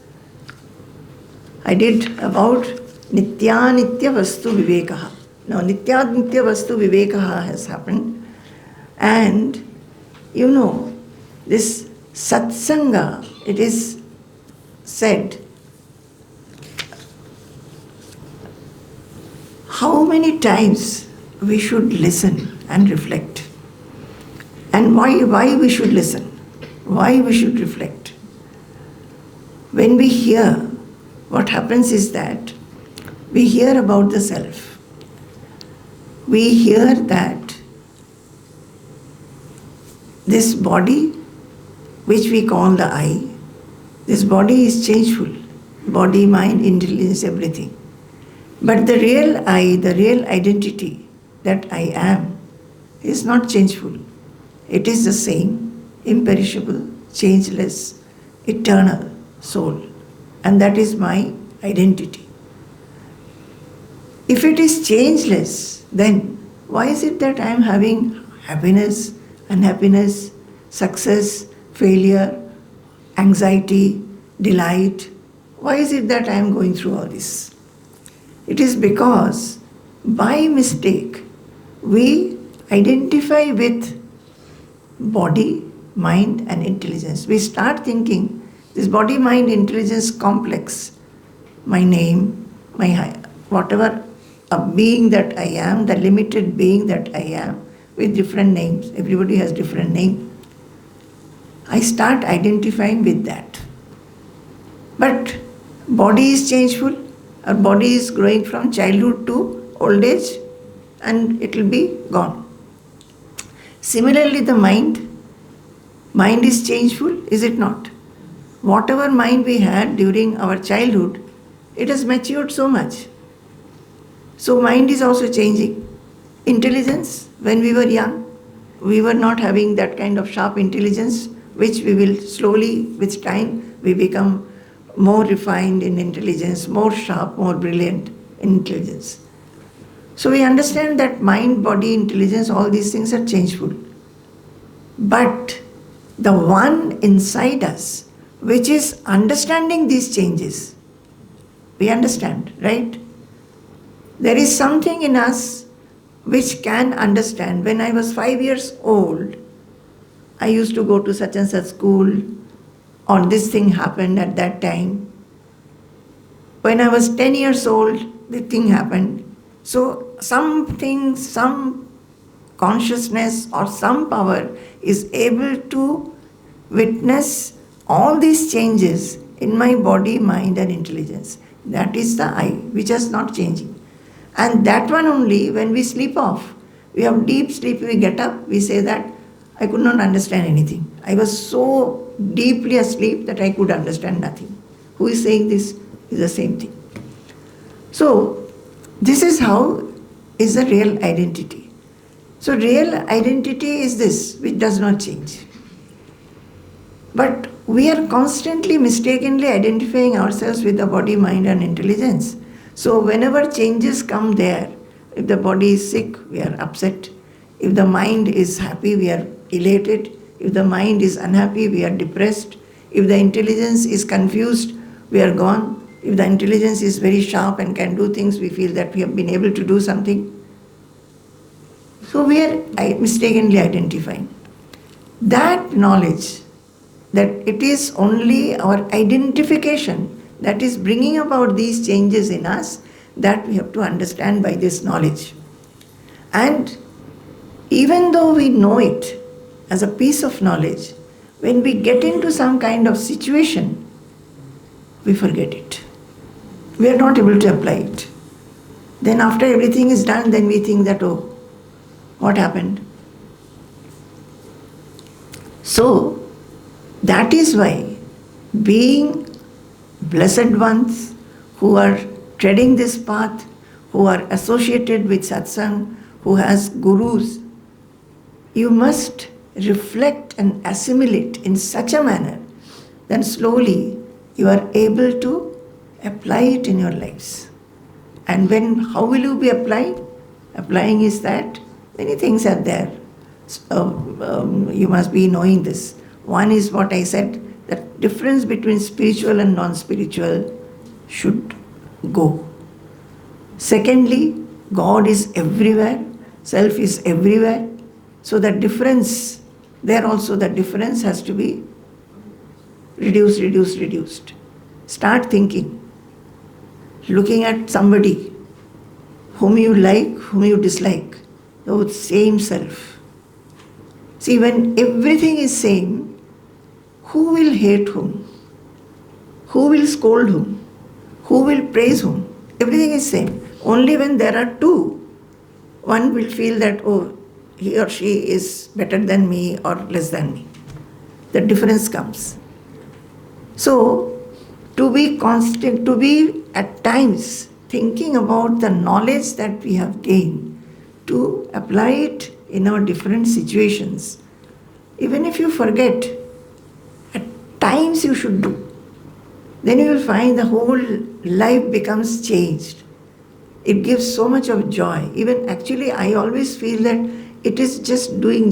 I did about Nitya Nitya Vastu Viveka. Now Nitya Nitya Vastu Viveka has happened. And you know, this Satsanga, it is said, how many times we should listen and reflect. And why we should listen, why we should reflect. When we hear, what happens is that we hear about the self. We hear that this body, which we call the I, this body is changeful. Body, mind, intelligence, everything. But the real I, the real identity that I am, is not changeful. It is the same, imperishable, changeless, eternal soul. And that is my identity. If it is changeless, then why is it that I am having happiness, unhappiness, success, failure, anxiety, delight? Why is it that I am going through all this? It is because by mistake we identify with body, mind and intelligence. We start thinking this body, mind, intelligence complex, my name, my whatever a being that I am, the limited being that I am, with different names. Everybody has different name. I start identifying with that. But body is changeful. Our body is growing from childhood to old age and it will be gone. Similarly, the mind is changeful, is it not? Whatever mind we had during our childhood, it has matured so much. So mind is also changing. Intelligence, when we were young, we were not having that kind of sharp intelligence, which we will slowly, with time, we become more refined in intelligence, more sharp, more brilliant in intelligence. So we understand that mind, body, intelligence, all these things are changeful. But the one inside us, which is understanding these changes, we understand, right? There is something in us which can understand. When I was 5 years old, I used to go to such and such school, or this thing happened at that time. When I was 10 years old, the thing happened. So something, some consciousness or some power is able to witness all these changes in my body, mind and intelligence. That is the I, which is not changing. And that one only, when we sleep off, we have deep sleep, we get up, we say that I could not understand anything. I was so deeply asleep that I could understand nothing. Who is saying this? Is the same thing. So, this is how is the real identity. So real identity is this, which does not change. But we are constantly mistakenly identifying ourselves with the body, mind and intelligence. So whenever changes come there, if the body is sick, we are upset. If the mind is happy, we are elated. If the mind is unhappy, we are depressed. If the intelligence is confused, we are gone. If the intelligence is very sharp and can do things, we feel that we have been able to do something. So we are mistakenly identifying. That knowledge, that it is only our identification that is bringing about these changes in us, that we have to understand by this knowledge. And even though we know it as a piece of knowledge, when we get into some kind of situation, we forget it. We are not able to apply it. Then after everything is done, then we think that, oh, what happened? So, that is why being blessed ones who are treading this path, who are associated with satsang, who has gurus, you must reflect and assimilate in such a manner that slowly you are able to apply it in your lives. And how will you be applying? Applying is that many things are there. You must be knowing this. One is what I said, that difference between spiritual and non-spiritual should go. Secondly, God is everywhere, self is everywhere. So the difference, there also the difference has to be reduced. Start thinking, looking at somebody whom you like, whom you dislike, the same self. See, when everything is same, who will hate whom? Who will scold whom? Who will praise whom? Everything is same. Only when there are two, one will feel that, oh, he or she is better than me or less than me. The difference comes. So, to be constant, to be at times thinking about the knowledge that we have gained, to apply it in our different situations. Even if you forget, at times you should do. Then you will find the whole life becomes changed. It gives so much of joy. Even actually, I always feel that it is just doing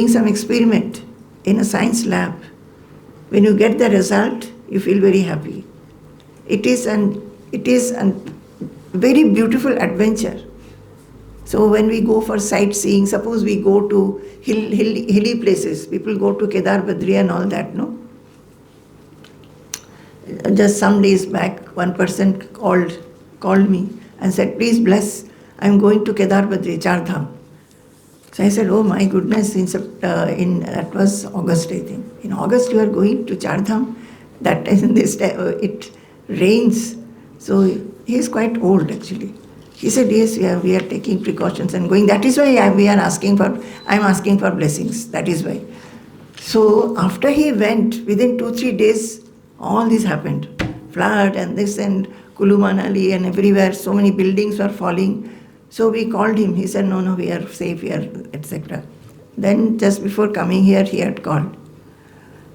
some experiment in a science lab. When you get the result, you feel very happy. It is a very beautiful adventure. So when we go for sightseeing, suppose we go to hilly places, people go to Kedar, Badri and all that, no? Just some days back, one person called me and said, please bless, I'm going to Kedar, Badri, Char Dham. So I said, oh my goodness, that was August, I think. In August you are going to Char Dham? That in this time, it rains. So he is quite old actually. He said, yes, we are taking precautions and going. That is why I'm asking for blessings. That is why. So after he went, within 2-3 days, all this happened. Flood and this and Kulu Manali and everywhere, so many buildings were falling. So we called him. He said, no, we are safe here, etc. Then just before coming here, he had called.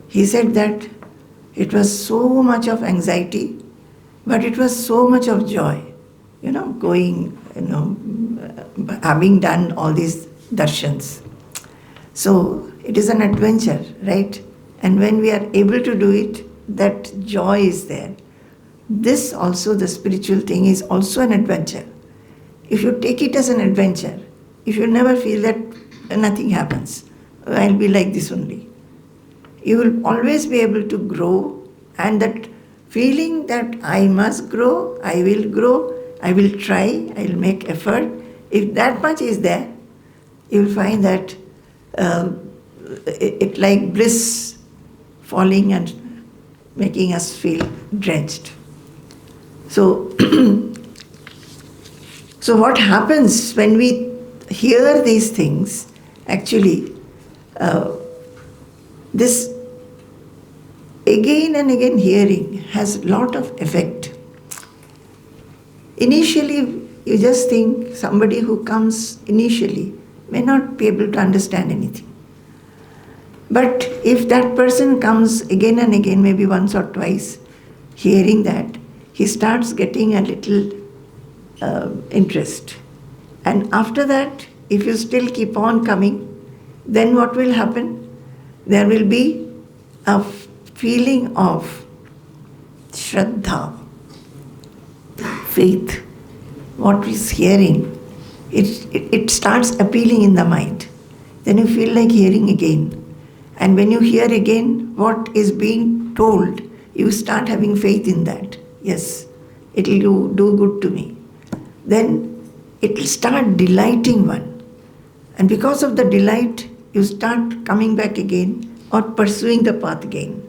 He said that it was so much of anxiety, but it was so much of joy. Going, having done all these darshans. So it is an adventure, right? And when we are able to do it, that joy is there. This also, the spiritual thing, is also an adventure. If you take it as an adventure, if you never feel that nothing happens, I'll be like this only, you will always be able to grow, and that feeling that I must grow, I will try, I'll make effort. If that much is there, you will find that it like bliss falling and making us feel drenched. So, so what happens when we hear these things, actually, this again and again hearing has a lot of effect. Initially, you just think somebody who comes initially may not be able to understand anything. But if that person comes again and again, maybe once or twice, hearing that, he starts getting a little interest. And after that, if you still keep on coming, then what will happen? There will be a feeling of Shraddha, faith. What is hearing, it starts appealing in the mind. Then you feel like hearing again. And when you hear again what is being told, you start having faith in that. Yes, it will do good to me. Then it will start delighting one. And because of the delight, you start coming back again or pursuing the path again.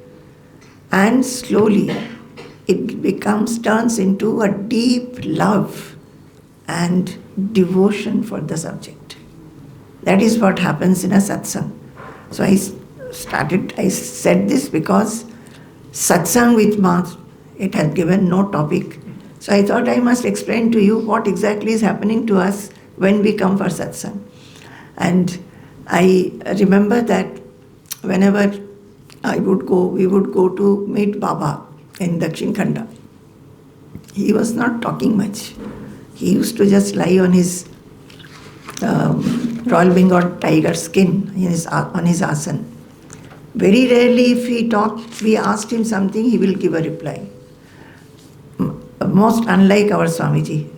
And slowly it turns into a deep love and devotion for the subject. That is what happens in a satsang. So I said this because satsang with mass, it has given no topic. So I thought I must explain to you what exactly is happening to us when we come for satsang. And I remember that whenever we would go to meet Baba in Dakshin Khanda. He was not talking much. He used to just lie on his Royal Bengal tiger skin on his asan. Very rarely if he talked, we asked him something, he will give a reply. Most unlike our Swamiji.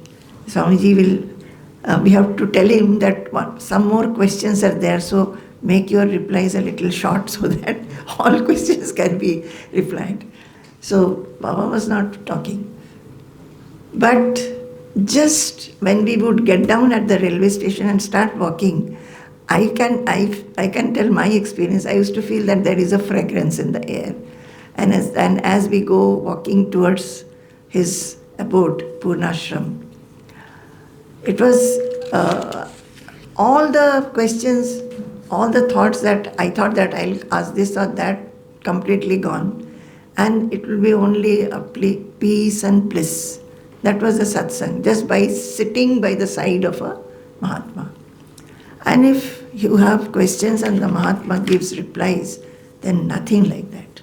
Swamiji will, we have to tell him that some more questions are there, so make your replies a little short so that all questions can be replied. So Baba was not talking. But just when we would get down at the railway station and start walking, I can tell my experience. I used to feel that there is a fragrance in the air. And as we go walking towards his abode, Purnashram, it was all the questions, all the thoughts that I thought that I'll ask this or that, completely gone. And it will be only a peace and bliss. That was the satsang, just by sitting by the side of a Mahatma. And if you have questions and the Mahatma gives replies, then nothing like that.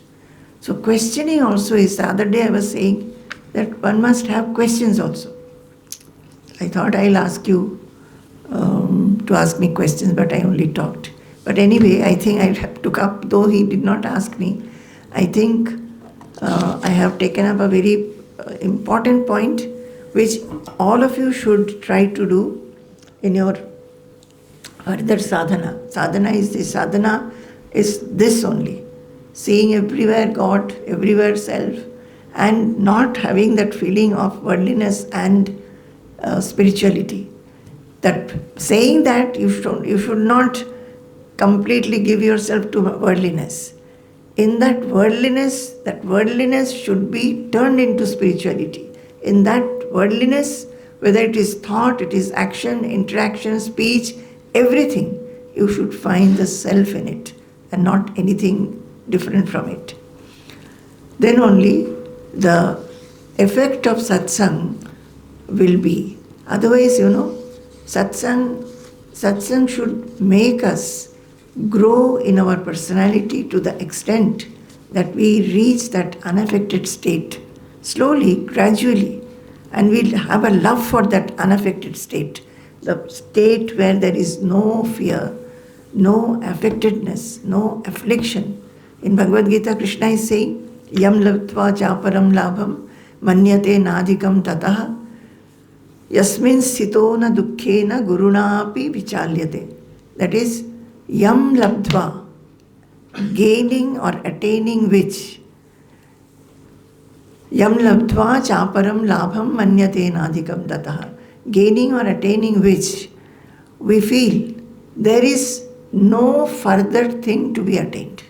So questioning also is, the other day I was saying that one must have questions also. I thought I'll ask you to ask me questions, but I only talked. But anyway, I think I took up, though he did not ask me, I think I have taken up a very important point which all of you should try to do in your further sadhana. Sadhana is this only. Seeing everywhere God, everywhere self, and not having that feeling of worldliness and spirituality. That saying that you should not completely give yourself to worldliness. In that worldliness should be turned into spirituality. In that worldliness, whether it is thought, it is action, interaction, speech, everything, you should find the self in it and not anything different from it. Then only the effect of satsang will be. Otherwise, satsang should make us grow in our personality to the extent that we reach that unaffected state, slowly, gradually, and we'll have a love for that unaffected state, the state where there is no fear, no affectedness, no affliction. In Bhagavad Gita, Krishna is saying, Yam labdva chaparam labham manyate nadikam tataha yasmin sito na dukkhena guruna api vichalyate. That is, Yam labdva, gaining or attaining which. Yam labdva chaparam labham manyate nadikam tataha. Gaining or attaining which we feel there is no further thing to be attained.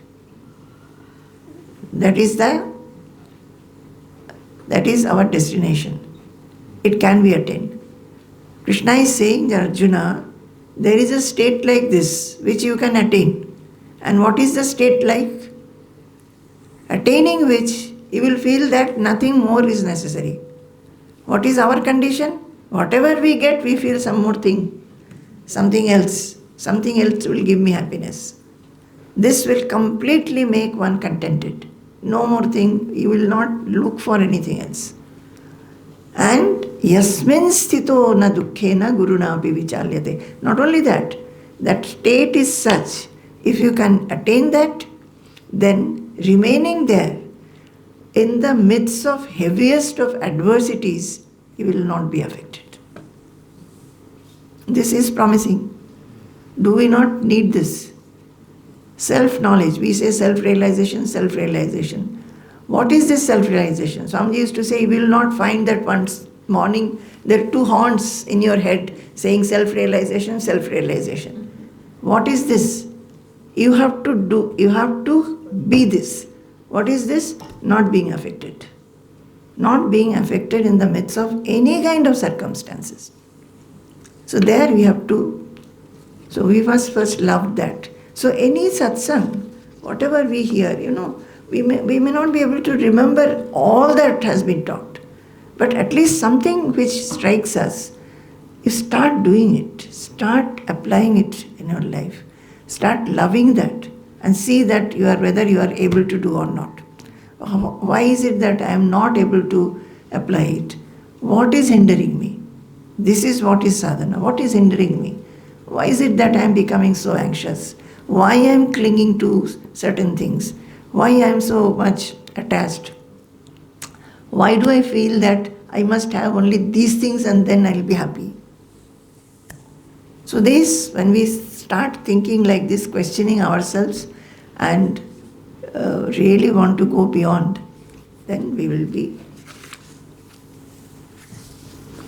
That is our destination. It can be attained. Krishna is saying that Arjuna, there is a state like this which you can attain. And what is the state like? Attaining which you will feel that nothing more is necessary. What is our condition? Whatever we get, we feel some more thing, something else. something else will give me happiness. This will completely make one contented. No more thing, you will not look for anything else. And yasmin sthito na dukkhena guruna api vichalyate. Not only that, that state is such, if you can attain that, then remaining there in the midst of heaviest of adversities, you will not be affected. This is promising. Do we not need this? Self-knowledge. We say self-realization, self-realization. What is this self-realization? Swamiji used to say, you will not find that one morning there are two horns in your head saying self-realization, self-realization. What is this? You have to be this. What is this? Not being affected. Not being affected in the midst of any kind of circumstances. So there we have to, so we must first love that. So any satsang, whatever we hear, we may not be able to remember all that has been taught, but at least something which strikes us, you start doing it, start applying it in your life, start loving that and see that whether you are able to do or not. Why is it that I am not able to apply it? What is hindering me? This is what is sadhana. What is hindering me? Why is it that I am becoming so anxious? Why I am clinging to certain things? Why I am so much attached? Why do I feel that I must have only these things and then I will be happy? So when we start thinking like this, questioning ourselves and really want to go beyond, then we will be,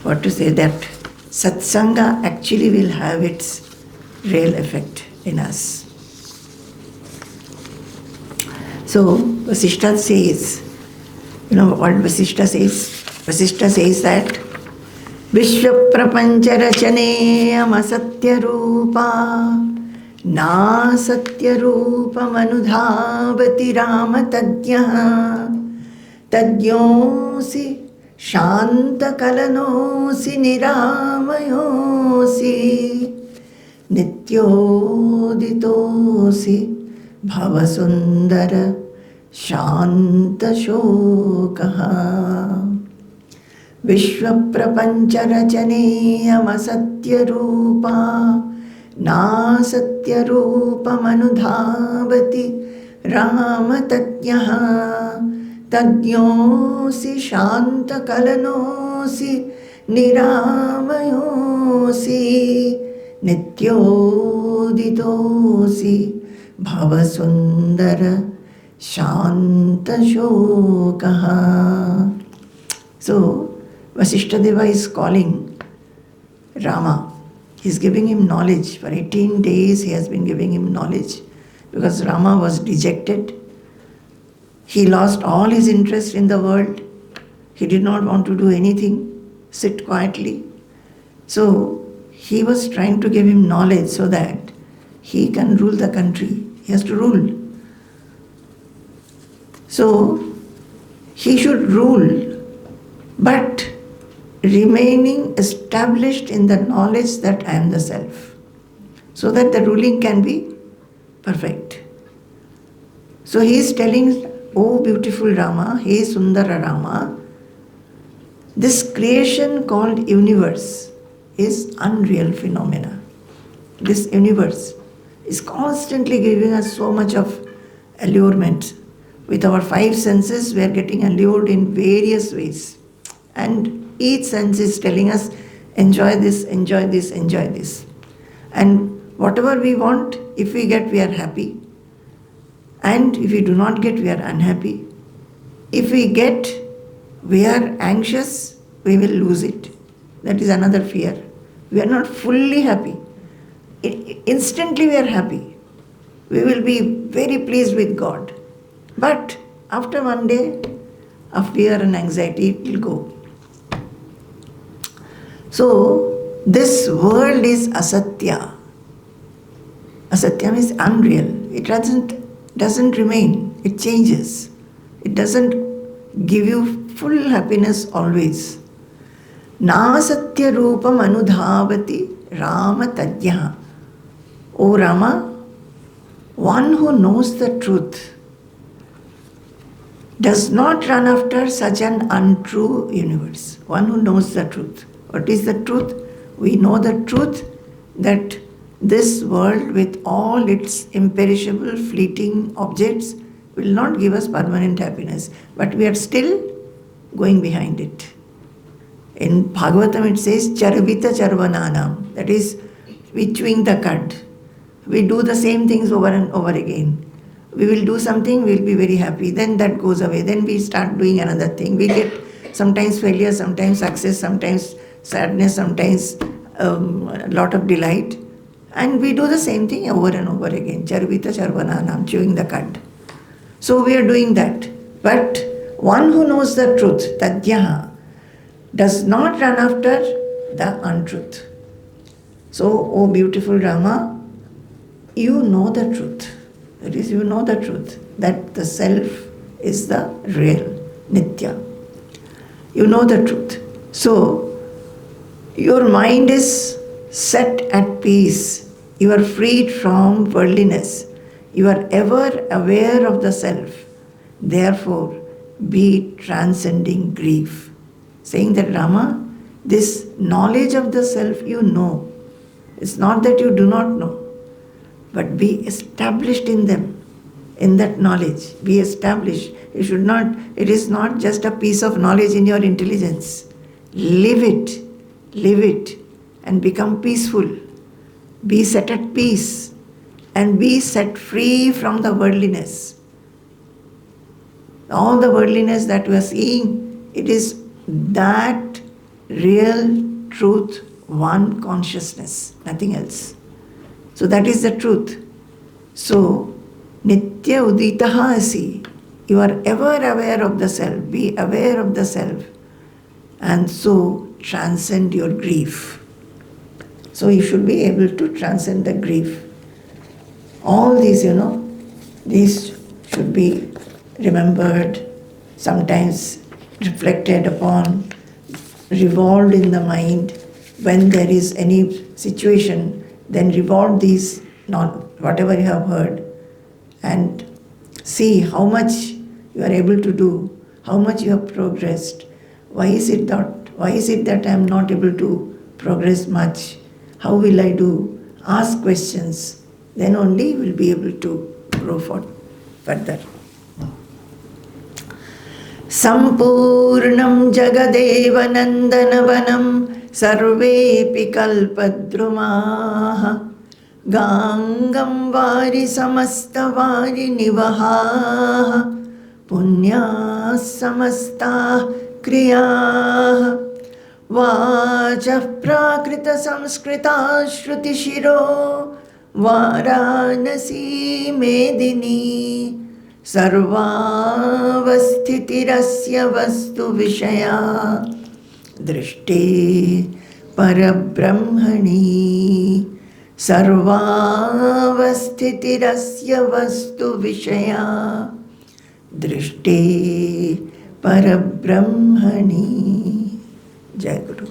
that satsanga actually will have its real effect in us. So Vasishtha says, what Vasishtha says? Vasishtha says that Vishwa prapancha rachaneam asatya rupa na satya rupa manudhavati rama tadyosi Shanta kalanosi niramayosi nityoditosi bhavasundara shanta shokaha Vishwa prapancha rachaneam asatya rupa na satya rupa manudhavati rama tadyosi shanta kalanosi niramayosi nityoditosi bhavasundara shanta shokaha. So Vasishtha Deva is calling Rama. He is giving him knowledge. For 18 days he has been giving him knowledge because Rama was dejected. He lost all his interest in the world. He did not want to do anything, sit quietly. So he was trying to give him knowledge so that he can rule the country. He has to rule. So he should rule, but remaining established in the knowledge that I am the self, so that the ruling can be perfect. So he is telling, oh beautiful Rama, hey Sundara Rama, this creation called universe is unreal phenomena. This universe is constantly giving us so much of allurement. With our 5 senses, we are getting allured in various ways. And each sense is telling us, enjoy this, enjoy this, enjoy this. And whatever we want, if we get, we are happy. And if we do not get, we are unhappy. If we get, we are anxious, we will lose it. That is another fear. We are not fully happy. Instantly we are happy. We will be very pleased with God. But after one day of fear and anxiety, it will go. So this world is asatya. Asatya means unreal. It doesn't remain. It changes. It doesn't give you full happiness always. Na satya rupam anudhavati rama tadya. O Rama, one who knows the truth does not run after such an untrue universe. One who knows the truth. What is the truth? We know the truth that this world with all its imperishable, fleeting objects will not give us permanent happiness. But we are still going behind it. In Bhagavatam it says, Charvita Charvananam, that is, we chewing the cud. We do the same things over and over again. We will do something, we'll be very happy. Then that goes away. Then we start doing another thing. We get sometimes failure, sometimes success, sometimes sadness, sometimes a lot of delight. And we do the same thing over and over again. Charvita Charvananam, chewing the cud. So we are doing that. But one who knows the truth, Tadyaha, does not run after the untruth. So, O beautiful Rama, you know the truth. That is, you know the truth, that the self is the real, Nitya. You know the truth. So, your mind is set at peace. You are freed from worldliness. You are ever aware of the self. Therefore, be transcending grief. Saying that, Rama, this knowledge of the self you know. It's not that you do not know, but be established in them, in that knowledge. Be established. You should not, it is not just a piece of knowledge in your intelligence. Live it, and become peaceful. Be set at peace, and be set free from the worldliness. All the worldliness that we are seeing, it is that real truth, one consciousness, nothing else. So that is the truth. So, Nitya Uditaha Asi, you are ever aware of the self, be aware of the self, and so transcend your grief. So you should be able to transcend the grief. All these, these should be remembered, sometimes reflected upon, revolved in the mind. When there is any situation, then revolve these, whatever you have heard, and see how much you are able to do, how much you have progressed. Why is it that I am not able to progress much? How will I do? Ask questions. Then only you will be able to grow further. Sampurnam Jagadeva Nandanavanam Sarvepi Kalpadrumaha Gangam Vari Samastavari Nivaha Punya Samasta Kriya Vajah Prakrita Samskrita Shruti Shiro Varanasi Medini Sarvavasthitirasya Vastu Vishaya Drishti Parabrahmani Sarvavasthitirasya Vastu Vishaya Drishti Parabrahmani. Jai Guru.